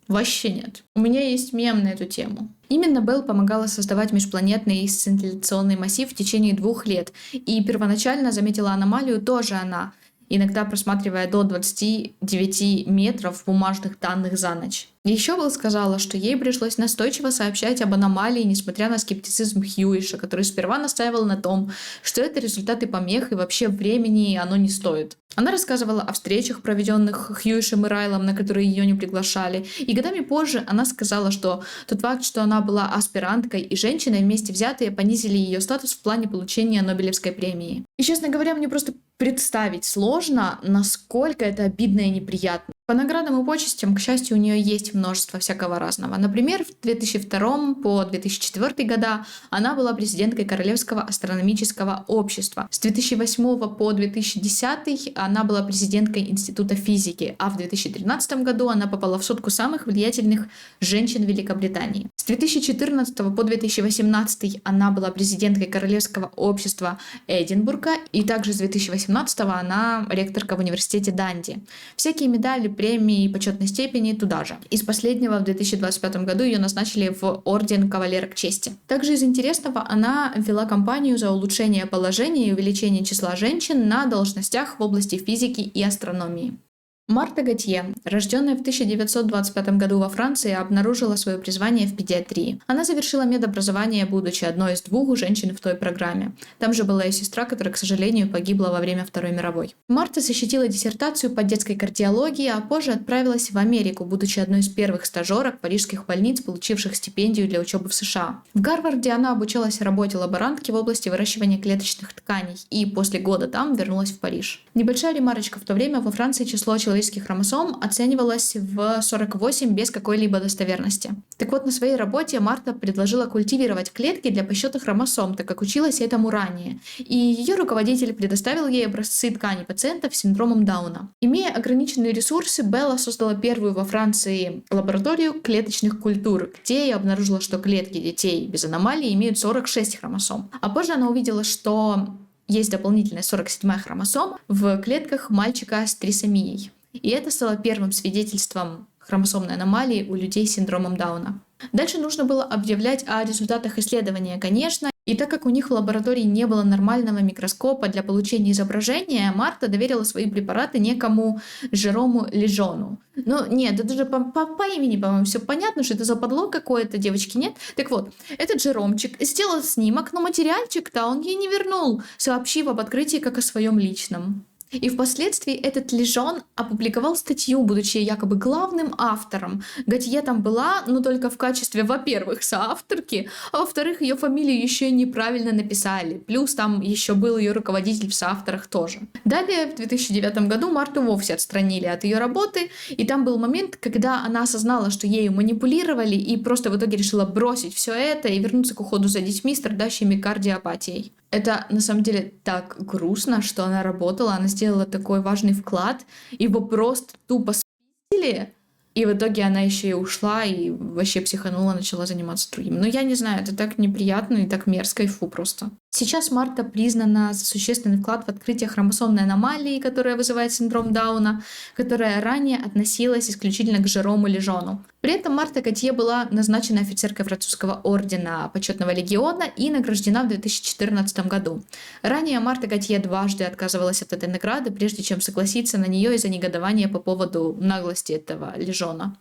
Вообще нет. У меня есть мем на эту тему. Именно Белл помогала создавать межпланетный сцинтилляционный массив в течение 2 лет, и первоначально заметила аномалию тоже она, иногда просматривая до 29 метров бумажных данных за ночь. Еще Белл сказала, что ей пришлось настойчиво сообщать об аномалии, несмотря на скептицизм Хьюиша, который сперва настаивал на том, что это результаты помех и вообще времени оно не стоит. Она рассказывала о встречах, проведенных Хьюишем и Райлом, на которые ее не приглашали. И годами позже она сказала, что тот факт, что она была аспиранткой и женщиной, вместе взятые понизили ее статус в плане получения Нобелевской премии. И, честно говоря, мне просто представить сложно, насколько это обидно и неприятно. По наградам и почестям, к счастью, у нее есть множество всякого разного. Например, в 2002 по 2004 года она была президенткой Королевского астрономического общества. С 2008 по 2010 она была президенткой Института физики, а в 2013 году она попала в сотку самых влиятельных женщин Великобритании. С 2014 по 2018 она была президенткой Королевского общества Эдинбурга, и также с 2018 она ректорка в университете Данди. Всякие медали, премии и почетной степени туда же. Из последнего в 2025 году ее назначили в орден Кавалерок чести. Также из интересного она вела кампанию за улучшение положения и увеличение числа женщин на должностях в области физики и астрономии. Марта Готье, рожденная в 1925 году во Франции, обнаружила свое призвание в педиатрии. Она завершила медобразование, будучи одной из 2 женщин в той программе. Там же была ее сестра, которая, к сожалению, погибла во время Второй мировой. Марта защитила диссертацию по детской кардиологии, а позже отправилась в Америку, будучи одной из первых стажерок парижских больниц, получивших стипендию для учебы в США. В Гарварде она обучалась работе лаборантки в области выращивания клеточных тканей и после года там вернулась в Париж. Небольшая ремарочка: в то время во Франции число человеческих хромосом оценивалось в 48 без какой-либо достоверности. Так вот, на своей работе Марта предложила культивировать клетки для подсчета хромосом, так как училась этому ранее, и ее руководитель предоставил ей образцы тканей пациентов с синдромом Дауна. Имея ограниченные ресурсы, Белла создала первую во Франции лабораторию клеточных культур, где я обнаружила, что клетки детей без аномалий имеют 46 хромосом. А позже она увидела, что есть дополнительная 47-я хромосома в клетках мальчика с трисомией. И это стало первым свидетельством хромосомной аномалии у людей с синдромом Дауна. Дальше нужно было объявлять о результатах исследования, конечно, и так как у них в лаборатории не было нормального микроскопа для получения изображения, Марта доверила свои препараты некому Жерому Лежону. Ну, нет, это же по имени, по-моему, все понятно, что это западло какое-то, девочки, нет? Так вот, этот Жеромчик сделал снимок, но материальчик-то он ей не вернул, сообщив об открытии как о своем личном. И впоследствии этот Лежон опубликовал статью, будучи якобы главным автором. Готье там была, но только в качестве, во-первых, соавторки, а во-вторых, ее фамилию еще и неправильно написали. Плюс там еще был ее руководитель в соавторах тоже. Далее, в 2009 году Марту вовсе отстранили от ее работы, и там был момент, когда она осознала, что ею манипулировали, и просто в итоге решила бросить все это и вернуться к уходу за детьми, страдающими кардиопатией. Это на самом деле так грустно, что она работала, она сделала такой важный вклад, его просто тупо спиздили, и в итоге она еще и ушла, и вообще психанула, начала заниматься другим. Но я не знаю, это так неприятно и так мерзко, и фу просто. Сейчас Марта признана за существенный вклад в открытие хромосомной аномалии, которая вызывает синдром Дауна, которая ранее относилась исключительно к Жерому Лежону. При этом Марта Готье была назначена офицеркой французского ордена Почетного легиона и награждена в 2014 году. Ранее Марта Готье дважды отказывалась от этой награды, прежде чем согласиться на нее из-за негодования по поводу наглости этого Лежона.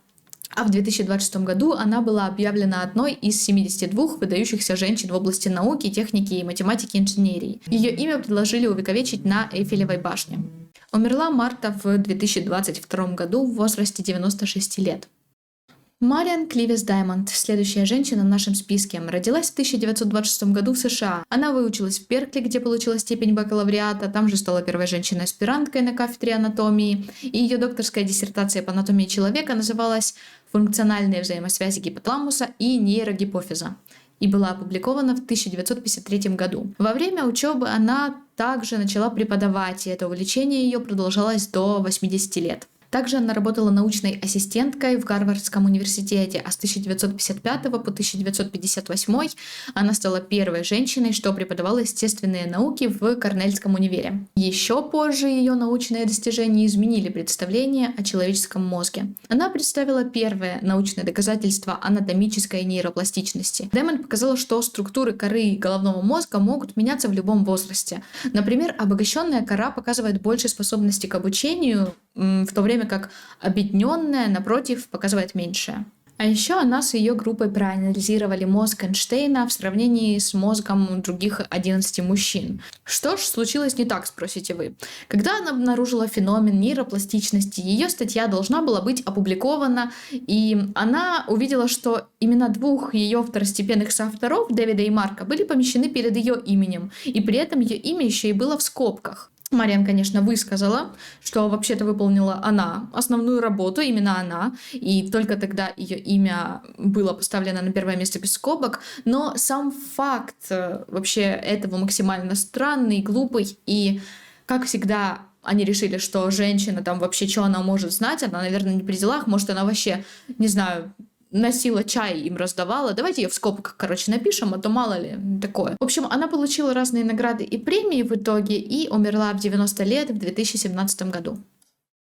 А в 2026 году она была объявлена одной из 72 выдающихся женщин в области науки, техники, математики и инженерии. Ее имя предложили увековечить на Эйфелевой башне. Умерла Марта в 2022 году в возрасте 96 лет. Мариан Кливис Даймонд, следующая женщина в нашем списке, родилась в 1926 году в США. Она выучилась в Беркли, где получила степень бакалавриата, там же стала первой женщиной-аспиранткой на кафедре анатомии, и ее докторская диссертация по анатомии человека называлась «Функциональные взаимосвязи гипоталамуса и нейрогипофиза» и была опубликована в 1953 году. Во время учебы она также начала преподавать, и это увлечение ее продолжалось до 80 лет. Также она работала научной ассистенткой в Гарвардском университете, а с 1955 по 1958 она стала первой женщиной, что преподавала естественные науки в Корнельском универе. Еще позже ее научные достижения изменили представление о человеческом мозге. Она представила первое научное доказательство анатомической нейропластичности. Даймонд показала, что структуры коры головного мозга могут меняться в любом возрасте. Например, обогащенная кора показывает больше способности к обучению, в то время как обедненная, напротив, показывает меньшее. А еще она с ее группой проанализировали мозг Эйнштейна в сравнении с мозгом других 11 мужчин. Что ж случилось не так, спросите вы? Когда она обнаружила феномен нейропластичности, ее статья должна была быть опубликована, и она увидела, что имена двух ее второстепенных соавторов, Дэвида и Марка, были помещены перед ее именем, и при этом ее имя еще и было в скобках. Мариан, конечно, высказала, что вообще-то выполнила она основную работу, именно она, и только тогда ее имя было поставлено на первое место без скобок, но сам факт вообще этого максимально странный, глупый, и, как всегда, они решили, что женщина там вообще, что она может знать, она, наверное, не при делах, может, она вообще, не знаю, носила чай, им раздавала. Давайте ее в скобках, напишем, а то мало ли такое. В общем, она получила разные награды и премии в итоге и умерла в 90 лет в 2017 году.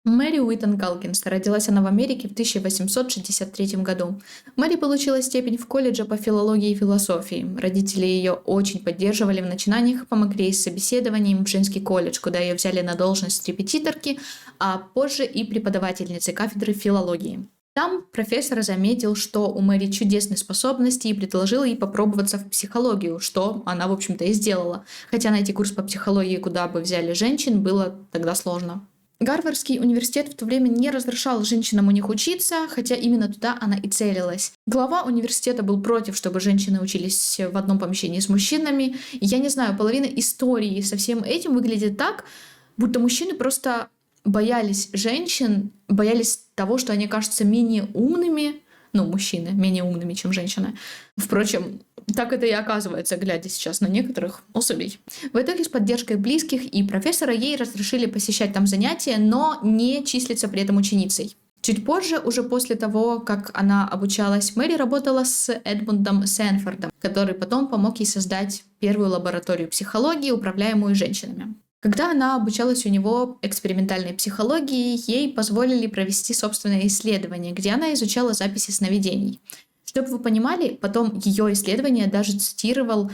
Мэри Уитон Галкинс. Родилась она в Америке в 1863 году. Мэри получила степень в колледже по филологии и философии. Родители ее очень поддерживали в начинаниях, помогли ей с собеседованием в женский колледж, куда ее взяли на должность репетиторки, а позже и преподавательницы кафедры филологии. Там профессор заметил, что у Мэри чудесные способности и предложил ей попробоваться в психологию, что она, в общем-то, и сделала. Хотя найти курс по психологии, куда бы взяли женщин, было тогда сложно. Гарвардский университет в то время не разрешал женщинам у них учиться, хотя именно туда она и целилась. Глава университета был против, чтобы женщины учились в одном помещении с мужчинами. И я не знаю, половина истории со всем этим выглядит так, будто мужчины просто боялись женщин, боялись того, что они кажутся менее умными, мужчины менее умными, чем женщины. Впрочем, так это и оказывается, глядя сейчас на некоторых особей. В итоге с поддержкой близких и профессора ей разрешили посещать там занятия, но не числиться при этом ученицей. Чуть позже, уже после того, как она обучалась, Мэри работала с Эдмундом Сэнфордом, который потом помог ей создать первую лабораторию психологии, управляемую женщинами. Когда она обучалась у него экспериментальной психологии, ей позволили провести собственное исследование, где она изучала записи сновидений. Чтобы вы понимали, потом ее исследование даже цитировал,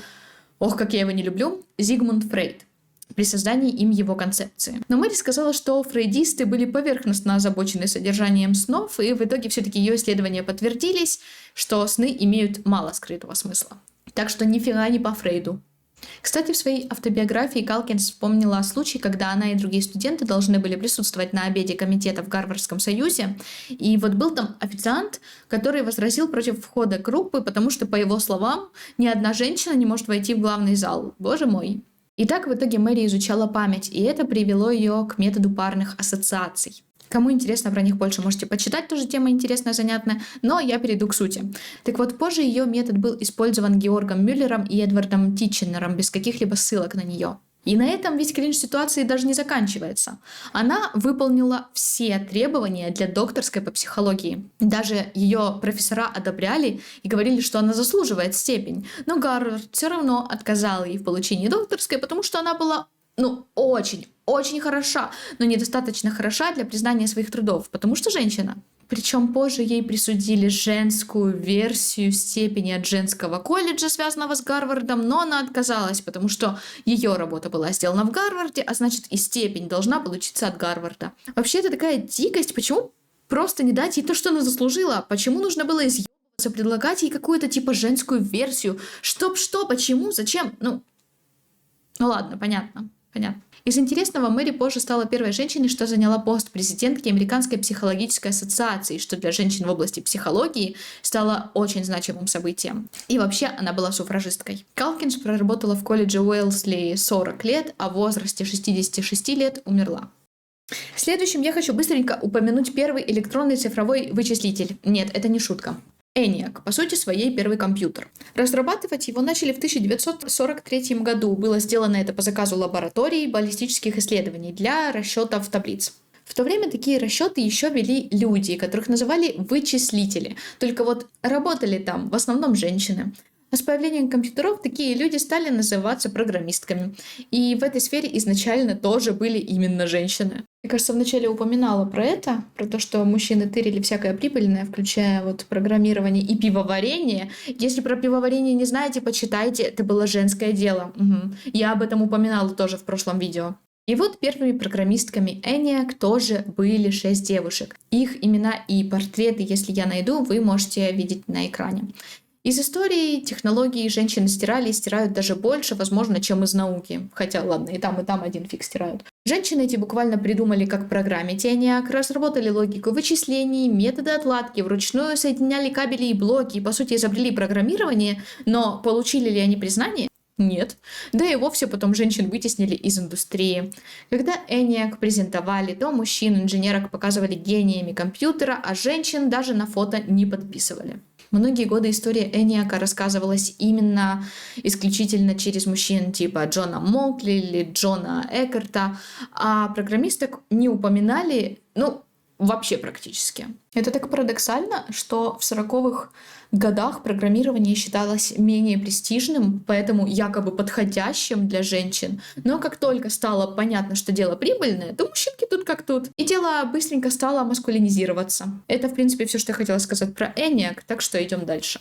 как я его не люблю, Зигмунд Фрейд при создании им его концепции. Но Мэри сказала, что фрейдисты были поверхностно озабочены содержанием снов, и в итоге все-таки ее исследования подтвердились, что сны имеют мало скрытого смысла. Так что нифига не по Фрейду. Кстати, в своей автобиографии Галкинс вспомнила о случае, когда она и другие студенты должны были присутствовать на обеде комитета в Гарвардском союзе. И вот был там официант, который возразил против входа группы, потому что, по его словам, ни одна женщина не может войти в главный зал. Боже мой. И так в итоге Мэри изучала память, и это привело ее к методу парных ассоциаций. Кому интересно про них больше, можете почитать, тоже тема интересная, занятная, но я перейду к сути. Так вот, позже ее метод был использован Георгом Мюллером и Эдвардом Титченером без каких-либо ссылок на нее. И на этом весь кринж ситуации даже не заканчивается. Она выполнила все требования для докторской по психологии. Даже ее профессора одобряли и говорили, что она заслуживает степень. Но Гарвард все равно отказал ей в получении докторской, потому что она была очень хороша, но недостаточно хороша для признания своих трудов, потому что женщина. Причем позже ей присудили женскую версию степени от женского колледжа, связанного с Гарвардом, но она отказалась, потому что ее работа была сделана в Гарварде, а значит и степень должна получиться от Гарварда. Вообще это такая дикость, почему просто не дать ей то, что она заслужила? Почему нужно было изъебываться, предлагать ей какую-то типа женскую версию? Что, почему, зачем? Ну ладно, понятно. Понятно. Из интересного, Мэри позже стала первой женщиной, что заняла пост президентки Американской психологической ассоциации, что для женщин в области психологии стало очень значимым событием. И вообще она была суфражисткой. Калкинс проработала в колледже Уэлсли 40 лет, а в возрасте 66 лет умерла. Следующим я хочу быстренько упомянуть первый электронный цифровой вычислитель. Нет, это не шутка. ENIAC, по сути своей первый компьютер. Разрабатывать его начали в 1943 году. Было сделано это по заказу лаборатории баллистических исследований для расчетов таблиц. В то время такие расчеты еще вели люди, которых называли вычислители. Только вот работали там в основном женщины. А с появлением компьютеров такие люди стали называться программистками. И в этой сфере изначально тоже были именно женщины. Я, кажется, вначале упоминала про это, про то, что мужчины тырили всякое прибыльное, включая вот программирование и пивоварение. Если про пивоварение не знаете, почитайте, это было женское дело. Угу. Я об этом упоминала тоже в прошлом видео. И вот первыми программистками ENIAC тоже были 6 девушек. Их имена и портреты, если я найду, вы можете видеть на экране. Из истории технологии женщины стирали и стирают даже больше, возможно, чем из науки. Хотя, ладно, и там один фиг стирают. Женщины эти буквально придумали, как программить ENIAC, разработали логику вычислений, методы отладки, вручную соединяли кабели и блоки и, по сути, изобрели программирование, но получили ли они признание? Нет. Да и вовсе потом женщин вытеснили из индустрии. Когда ENIAC презентовали, то мужчин-инженерок показывали гениями компьютера, а женщин даже на фото не подписывали. Многие годы история ENIAC рассказывалась именно исключительно через мужчин типа Джона Молтли или Джона Эккарта, а программисток не упоминали, вообще практически. Это так парадоксально, что в 40-х годах программирование считалось менее престижным, поэтому якобы подходящим для женщин. Но как только стало понятно, что дело прибыльное, то мужчинки тут как тут. И дело быстренько стало маскулинизироваться. Это, в принципе, все, что я хотела сказать про ENIAC, так что идем дальше.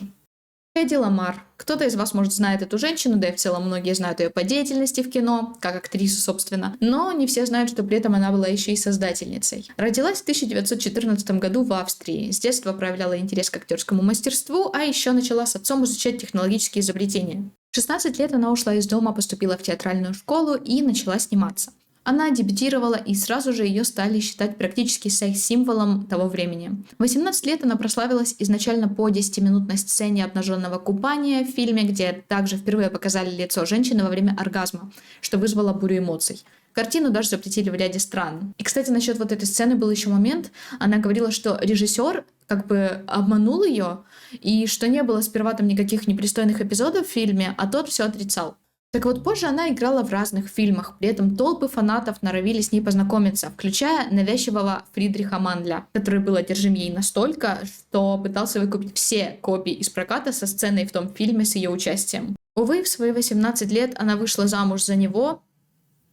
Эдди Ламар. Кто-то из вас, может, знает эту женщину, да и в целом многие знают ее по деятельности в кино, как актрису, собственно. Но не все знают, что при этом она была еще и создательницей. Родилась в 1914 году в Австрии. С детства проявляла интерес к актерскому мастерству, а еще начала с отцом изучать технологические изобретения. В 16 лет она ушла из дома, поступила в театральную школу и начала сниматься. Она дебютировала, и сразу же ее стали считать практически секс-символом того времени. В 18 лет она прославилась изначально по 10-минутной сцене обнаженного купания в фильме, где также впервые показали лицо женщины во время оргазма, что вызвало бурю эмоций. Картину даже запретили в ряде стран. И, кстати, насчет вот этой сцены был еще момент. Она говорила, что режиссер как бы обманул ее, и что не было сперва там никаких непристойных эпизодов в фильме, а тот все отрицал. Так вот, позже она играла в разных фильмах, при этом толпы фанатов норовили с ней познакомиться, включая навязчивого Фридриха Мандля, который был одержим ей настолько, что пытался выкупить все копии из проката со сценой в том фильме с ее участием. Увы, в свои 18 лет она вышла замуж за него,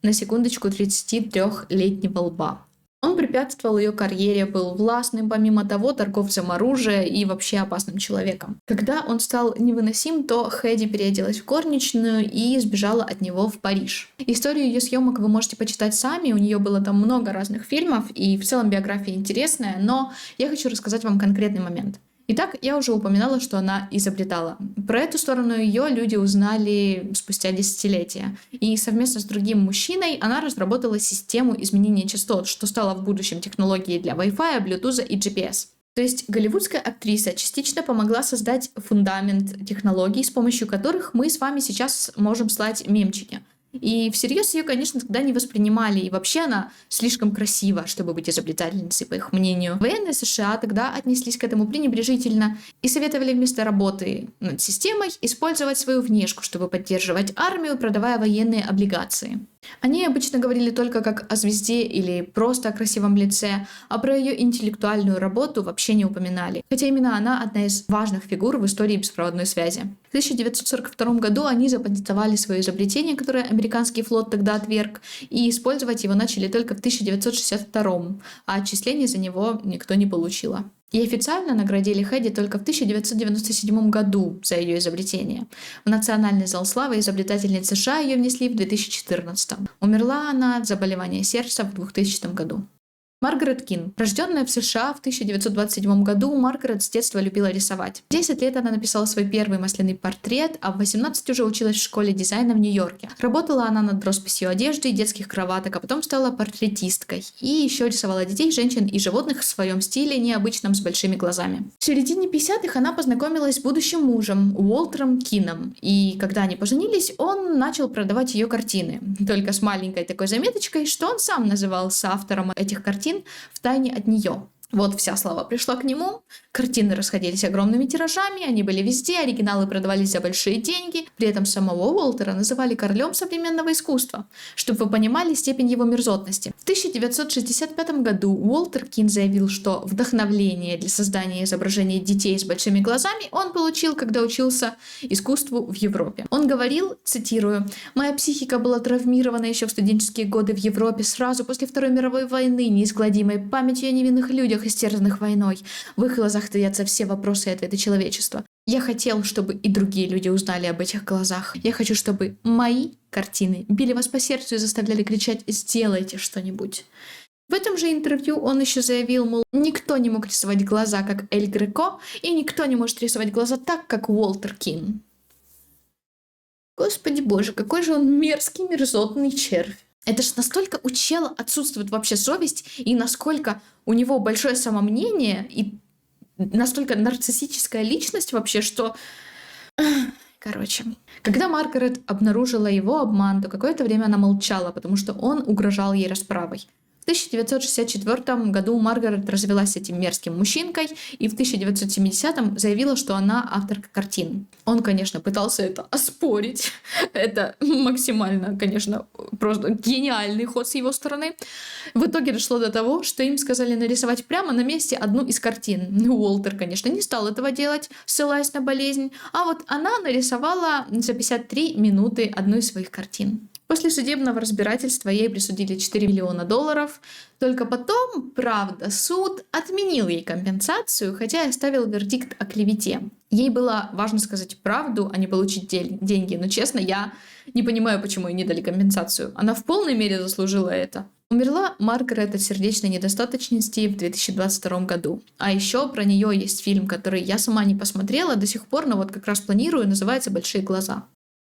на секундочку, 33-летнего лба. Он препятствовал ее карьере, был властным, помимо того, торговцем оружия и вообще опасным человеком. Когда он стал невыносим, то Хэдди переоделась в горничную и сбежала от него в Париж. Историю ее съемок вы можете почитать сами, у нее было там много разных фильмов, и в целом биография интересная, но я хочу рассказать вам конкретный момент. Итак, я уже упоминала, что она изобретала. Про эту сторону ее люди узнали спустя десятилетия. И совместно с другим мужчиной она разработала систему изменения частот, что стало в будущем технологией для Wi-Fi, Bluetooth и GPS. То есть голливудская актриса частично помогла создать фундамент технологий, с помощью которых мы с вами сейчас можем слать мемчики. И всерьез ее, конечно, тогда не воспринимали, и вообще она слишком красива, чтобы быть изобретательницей, по их мнению. Военные США тогда отнеслись к этому пренебрежительно и советовали вместо работы над системой использовать свою внешку, чтобы поддерживать армию, продавая военные облигации. Они обычно говорили только как о звезде или просто о красивом лице, а про ее интеллектуальную работу вообще не упоминали. Хотя именно она одна из важных фигур в истории беспроводной связи. В 1942 году они запатентовали свое изобретение, которое американский флот тогда отверг, и использовать его начали только в 1962, а отчислений за него никто не получила. И официально наградили Хэдди только в 1997 году за ее изобретение. В Национальный зал славы изобретательниц США ее внесли в 2014. Умерла она от заболевания сердца в 2000 году. Маргарет Кин. Рожденная в США в 1927 году, Маргарет с детства любила рисовать. В 10 лет она написала свой первый масляный портрет, а в 18 уже училась в школе дизайна в Нью-Йорке. Работала она над росписью одежды и детских кроваток, а потом стала портретисткой. И еще рисовала детей, женщин и животных в своем стиле, необычном, с большими глазами. В середине 50-х она познакомилась с будущим мужем Уолтером Кином. И когда они поженились, он начал продавать ее картины. Только с маленькой такой заметочкой, что он сам назывался автором этих картин втайне от нее. Вот вся слава пришла к нему, картины расходились огромными тиражами, они были везде, оригиналы продавались за большие деньги, при этом самого Уолтера называли королем современного искусства, чтобы вы понимали степень его мерзотности. В 1965 году Уолтер Кин заявил, что вдохновление для создания изображений детей с большими глазами он получил, когда учился искусству в Европе. Он говорил, цитирую, «Моя психика была травмирована еще в студенческие годы в Европе сразу после Второй мировой войны, неизгладимой памятью о невинных людях, истерзанных войной. В их глазах таятся все вопросы и ответы человечества. Я хотел, чтобы и другие люди узнали об этих глазах. Я хочу, чтобы мои картины били вас по сердцу и заставляли кричать «Сделайте что-нибудь». В этом же интервью он еще заявил, мол, никто не мог рисовать глаза, как Эль Греко, и никто не может рисовать глаза так, как Уолтер Кин. Господи боже, какой же он мерзкий, мерзотный червь. Это ж настолько у чела отсутствует вообще совесть, и насколько у него большое самомнение, и настолько нарциссическая личность вообще, что... Короче, когда Маргарет обнаружила его обман, то какое-то время она молчала, потому что он угрожал ей расправой. В 1964 году Маргарет развелась с этим мерзким мужчинкой и в 1970 заявила, что она авторка картин. Он, конечно, пытался это оспорить. Это максимально, конечно, просто гениальный ход с его стороны. В итоге дошло до того, что им сказали нарисовать прямо на месте одну из картин. Уолтер, конечно, не стал этого делать, ссылаясь на болезнь, а вот она нарисовала за 53 минуты одну из своих картин. После судебного разбирательства ей присудили $4 миллиона. Только потом, правда, суд отменил ей компенсацию, хотя и оставил вердикт о клевете. Ей было важно сказать правду, а не получить деньги. Но честно, я не понимаю, почему ей не дали компенсацию. Она в полной мере заслужила это. Умерла Маргарет от сердечной недостаточности в 2022 году. А еще про нее есть фильм, который я сама не посмотрела до сих пор, но вот как раз планирую, называется «Большие глаза».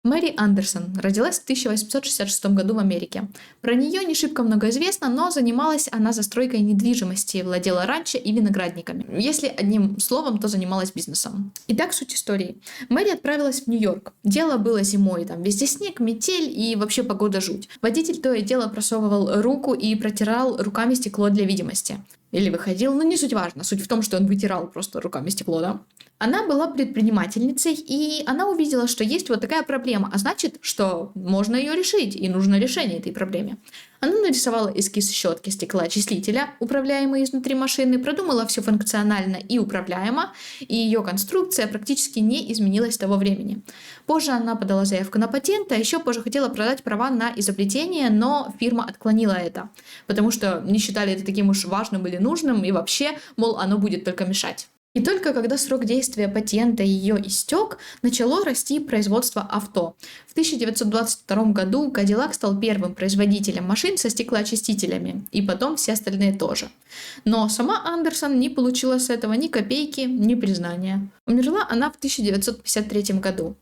Мэри Андерсон родилась в 1866 году в Америке. Про нее не шибко много известно, но занималась она застройкой недвижимости, владела ранчо и виноградниками. Если одним словом, то занималась бизнесом. Итак, суть истории. Мэри отправилась в Нью-Йорк. Дело было зимой, там везде снег, метель и вообще погода жуть. Водитель то и дело просовывал руку и протирал руками стекло для видимости. Или выходил, но не суть важно. Суть в том, что он вытирал просто руками стекло, да? Она была предпринимательницей, и она увидела, что есть вот такая проблема, а значит, что можно ее решить, и нужно решение этой проблемы. Она нарисовала эскиз щетки стеклоочистителя, управляемой изнутри машины, продумала все функционально и управляемо, и ее конструкция практически не изменилась с того времени. Позже она подала заявку на патент, а еще позже хотела продать права на изобретение, но фирма отклонила это, потому что не считали это таким уж важным или нужным, и вообще, мол, оно будет только мешать. И только когда срок действия патента ее истек, начало расти производство авто. В 1922 году Cadillac стал первым производителем машин со стеклоочистителями, и потом все остальные тоже. Но сама Андерсон не получила с этого ни копейки, ни признания. Умерла она в 1953 году.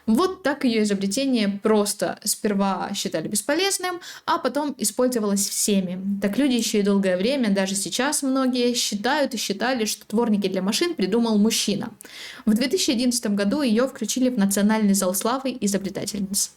Вот так ее изобретение просто сперва считали бесполезным, а потом использовалось всеми. Так люди еще и долгое время, даже сейчас многие, считают и считали, что дворники для машин придумал мужчина. В 2011 году ее включили в Национальный зал славы изобретательниц.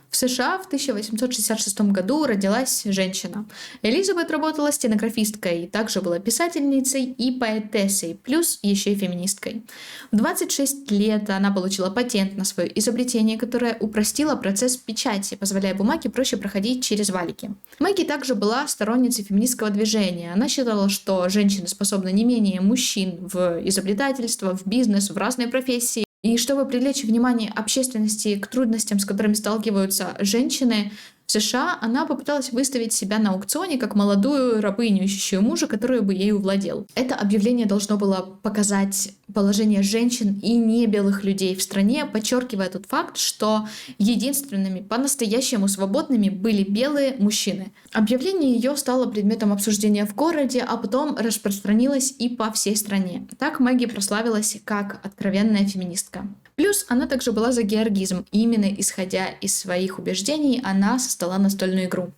В США в 1866 году родилась женщина. Элизабет работала стенографисткой, также была писательницей и поэтессой, плюс еще и феминисткой. В 26 лет она получила патент на свое изобретение, которое упростило процесс печати, позволяя бумаге проще проходить через валики. Мэгги также была сторонницей феминистского движения. Она считала, что женщины способны не менее мужчин в изобретательство, в бизнес, в разные профессии. И чтобы привлечь внимание общественности к трудностям, с которыми сталкиваются женщины, В США она попыталась выставить себя на аукционе как молодую рабыню, ищущую мужа, который бы ею владел. Это объявление должно было показать положение женщин и небелых людей в стране, подчеркивая тот факт, что единственными по-настоящему свободными были белые мужчины. Объявление ее стало предметом обсуждения в городе, а потом распространилось и по всей стране. Так Мэгги прославилась как откровенная феминистка. Плюс она также была за георгизм. Именно исходя из своих убеждений, она создала настольную игру.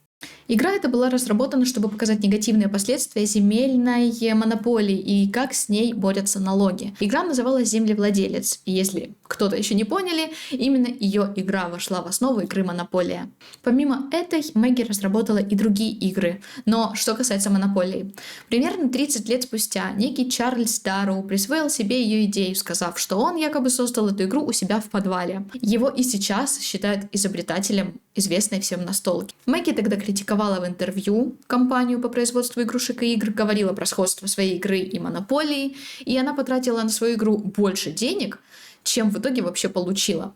Игра эта была разработана, чтобы показать негативные последствия земельной монополии и как с ней борются налоги. Игра называлась «Землевладелец», и если кто-то еще не поняли, именно ее игра вошла в основу игры «Монополия». Помимо этой, Мэгги разработала и другие игры. Но что касается «Монополии», примерно 30 лет спустя некий Чарльз Дарроу присвоил себе ее идею, сказав, что он якобы создал эту игру у себя в подвале. Его и сейчас считают изобретателем известной всем настолки. Мэгги тогда критиковала в интервью компанию по производству игрушек и игр, говорила про сходство своей игры и монополии, и она потратила на свою игру больше денег, чем в итоге вообще получила.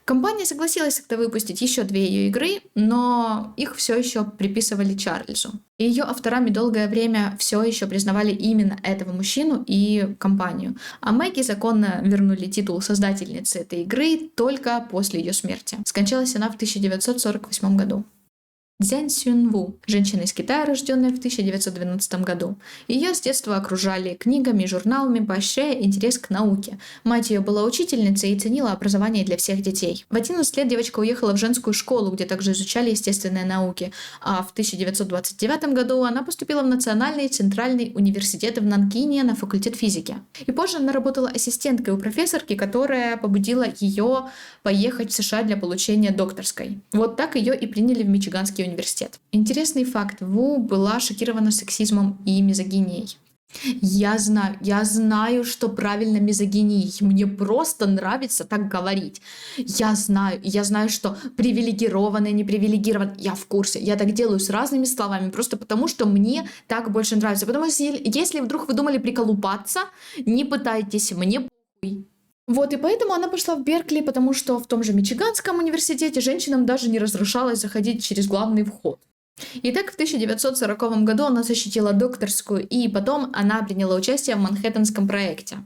Компания согласилась тогда выпустить еще 2 ее игры, но их все еще приписывали Чарльзу. Ее авторами долгое время все еще признавали именно этого мужчину и компанию. А Мэгги законно вернули титул создательницы этой игры только после ее смерти. Скончалась она в 1948 году. Цзянь Сюнву, женщина из Китая, рожденная в 1912 году. Ее с детства окружали книгами и журналами, поощряя интерес к науке. Мать ее была учительницей и ценила образование для всех детей. В 11 лет девочка уехала в женскую школу, где также изучали естественные науки, а в 1929 году она поступила в Национальный центральный университет в Нанкине на факультет физики. И позже она работала ассистенткой у профессорки, которая побудила ее поехать в США для получения докторской. Вот так ее и приняли в Мичиганский университет. Интересный факт. Ву была шокирована сексизмом и мизогинией. Я знаю, что правильно мизогинией. Мне просто нравится так говорить. Я знаю, что привилегированные, непривилегированные. Я в курсе. Я так делаю с разными словами, просто потому, что мне так больше нравится. Потому что если вдруг вы думали приколупаться, не пытайтесь, мне похуй. Вот, и поэтому она пошла в Беркли, потому что в том же Мичиганском университете женщинам даже не разрешалось заходить через главный вход. Итак, в 1940 году она защитила докторскую, и потом она приняла участие в Манхэттенском проекте,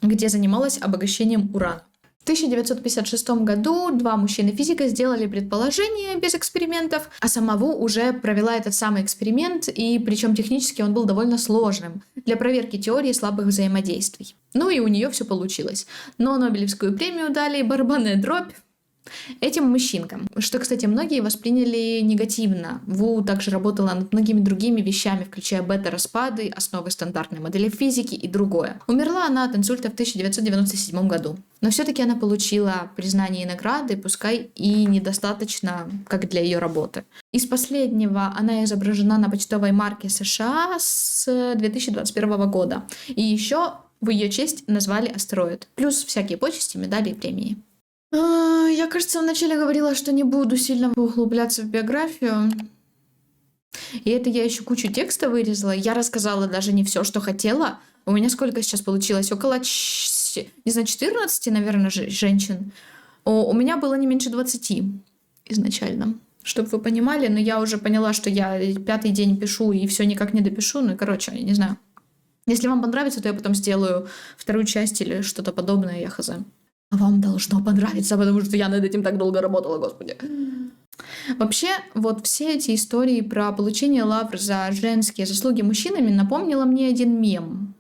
где занималась обогащением урана. В 1956 году 2 мужчины-физика сделали предположение без экспериментов, а сама Ву уже провела этот самый эксперимент, и причем технически он был довольно сложным, для проверки теории слабых взаимодействий. Ну и у нее все получилось. Но Нобелевскую премию дали барабанная дробь этим мужчинкам, что, кстати, многие восприняли негативно. Ву также работала над многими другими вещами, включая бета-распады, основы стандартной модели физики и другое. Умерла она от инсульта в 1997 году. Но все-таки она получила признание и награды, пускай и недостаточно, как для ее работы. Из последнего она изображена на почтовой марке США с 2021 года. И еще в ее честь назвали астероид. Плюс всякие почести, медали и премии. Я, кажется, вначале говорила, что не буду сильно углубляться в биографию. И это я еще кучу текста вырезала. Я рассказала даже не все, что хотела. У меня сколько сейчас получилось? Около, 14, наверное, женщин. У меня было не меньше 20 изначально. Чтобы вы понимали, но я уже поняла, что я 5-й день пишу и все никак не допишу. Ну и, короче, я не знаю. Если вам понравится, то я потом сделаю 2-ю часть или что-то подобное, я хз. А вам должно понравиться, потому что я над этим так долго работала, господи. Вообще, вот все эти истории про получение лавр за женские заслуги мужчинами напомнило мне один мем.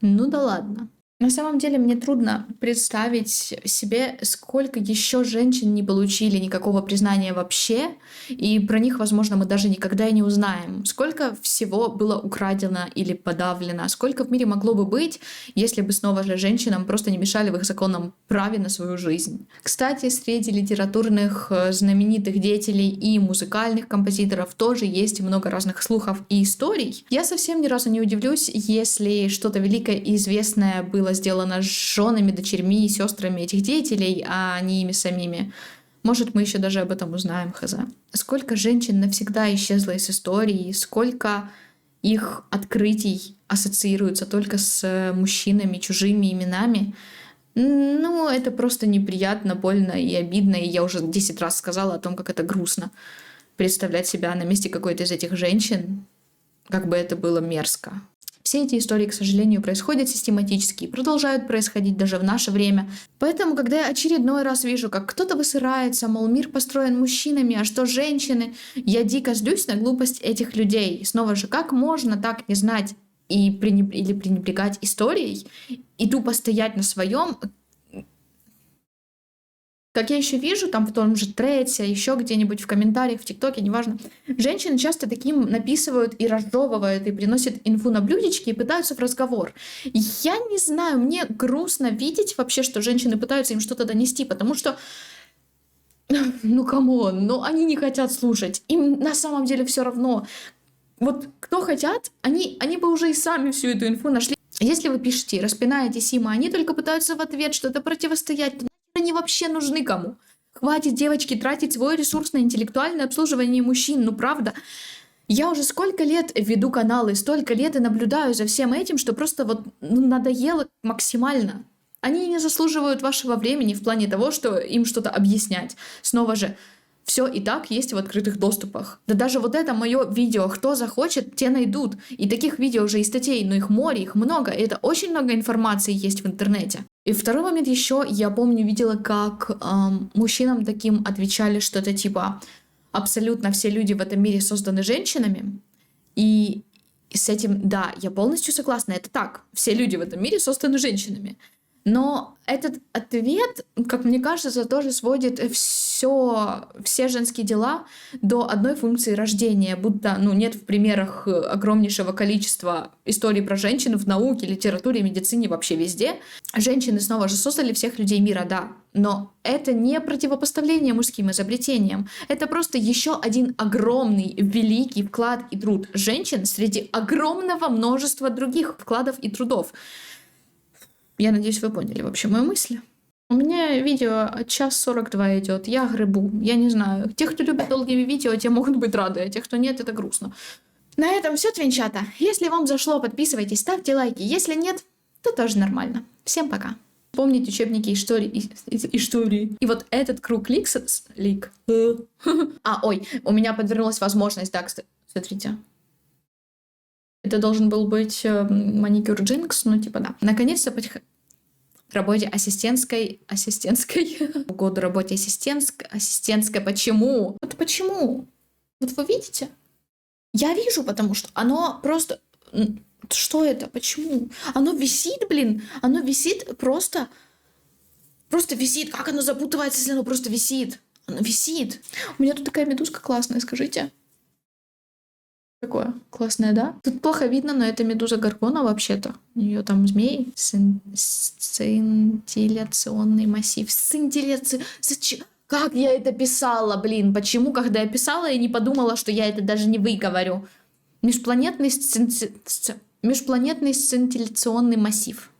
Ну да ладно. На самом деле мне трудно представить себе, сколько еще женщин не получили никакого признания вообще, и про них, возможно, мы даже никогда и не узнаем. Сколько всего было украдено или подавлено, сколько в мире могло бы быть, если бы снова же женщинам просто не мешали в их законном праве на свою жизнь. Кстати, среди литературных знаменитых деятелей и музыкальных композиторов тоже есть много разных слухов и историй. Я совсем ни разу не удивлюсь, если что-то великое и известное было сделано с женами, дочерьми и сестрами этих деятелей, а не ими самими. Может, мы еще даже об этом узнаем, хз. Сколько женщин навсегда исчезло из истории, сколько их открытий ассоциируется только с мужчинами, чужими именами. Ну, это просто неприятно, больно и обидно, и я уже 10 раз сказала о том, как это грустно. представлять себя на месте какой-то из этих женщин, как бы это было мерзко. Все эти истории, к сожалению, происходят систематически и продолжают происходить даже в наше время. Поэтому, когда я очередной раз вижу, как кто-то высырается, мол, мир построен мужчинами, а что женщины, я дико злюсь на глупость этих людей. Снова же, как можно так не знать или пренебрегать историей и тупо стоять на своем? Как я еще вижу, там в том же Трете, еще где-нибудь в комментариях, в ТикТоке, неважно, женщины часто таким написывают и разжевывают, и приносят инфу на блюдечке и пытаются в разговор. Я не знаю, мне грустно видеть вообще, что женщины пытаются им что-то донести, потому что, ну камон, ну они не хотят слушать, им на самом деле все равно. Вот кто хотят, они бы уже и сами всю эту инфу нашли. Если вы пишете и распинаетесь им, а они только пытаются в ответ что-то противостоять, то они вообще нужны кому? Хватит, девочки, тратить свой ресурс на интеллектуальное обслуживание мужчин, ну правда. Я уже сколько лет веду каналы, столько лет и наблюдаю за всем этим, что просто вот надоело максимально. Они не заслуживают вашего времени в плане того, что им что-то объяснять. Снова же, все и так есть в открытых доступах. Да даже вот это мое видео, кто захочет, те найдут. И таких видео уже и статей, но их море, их много. И это очень много информации есть в интернете. И второй момент еще, я помню, видела, как мужчинам таким отвечали что-то типа «абсолютно все люди в этом мире созданы женщинами». И с этим, да, я полностью согласна, это так. Все люди в этом мире созданы женщинами. Но этот ответ, как мне кажется, тоже сводит все женские дела до одной функции рождения, будто нет в примерах огромнейшего количества историй про женщин в науке, литературе, медицине, вообще везде. Женщины снова же создали всех людей мира, да, но это не противопоставление мужским изобретениям. Это просто еще один огромный, великий вклад и труд женщин среди огромного множества других вкладов и трудов. Я надеюсь, вы поняли вообще мою мысль. У меня видео 1:42 идет. Я грыбу. Я не знаю. Те, кто любит долгими видео, те могут быть рады, а те, кто нет, это грустно. На этом все, твинчата. Если вам зашло, подписывайтесь, ставьте лайки. Если нет, то тоже нормально. Всем пока. Помните учебники истории. И вот этот круг лик... у меня подвернулась возможность, да, кстати. Смотрите. Это должен был быть маникюр Джинкс, да. Наконец-то к работе ассистентской. Году работе ассистентской. Почему? Вот почему? Вот вы видите? Я вижу, потому что оно просто... Что это? Почему? Оно висит, Оно висит просто... Просто висит. Как оно запутывается, если оно просто висит? Оно висит. У меня тут такая медузка классная, скажите. Такое классное, да? Тут плохо видно, но это медуза Гаргона вообще-то. У нее там змеи. Сцинтилляционный массив. Зачем? Как я это писала, Почему, когда я писала, я не подумала, что я это даже не выговорю? Межпланетный сцинтилляционный массив.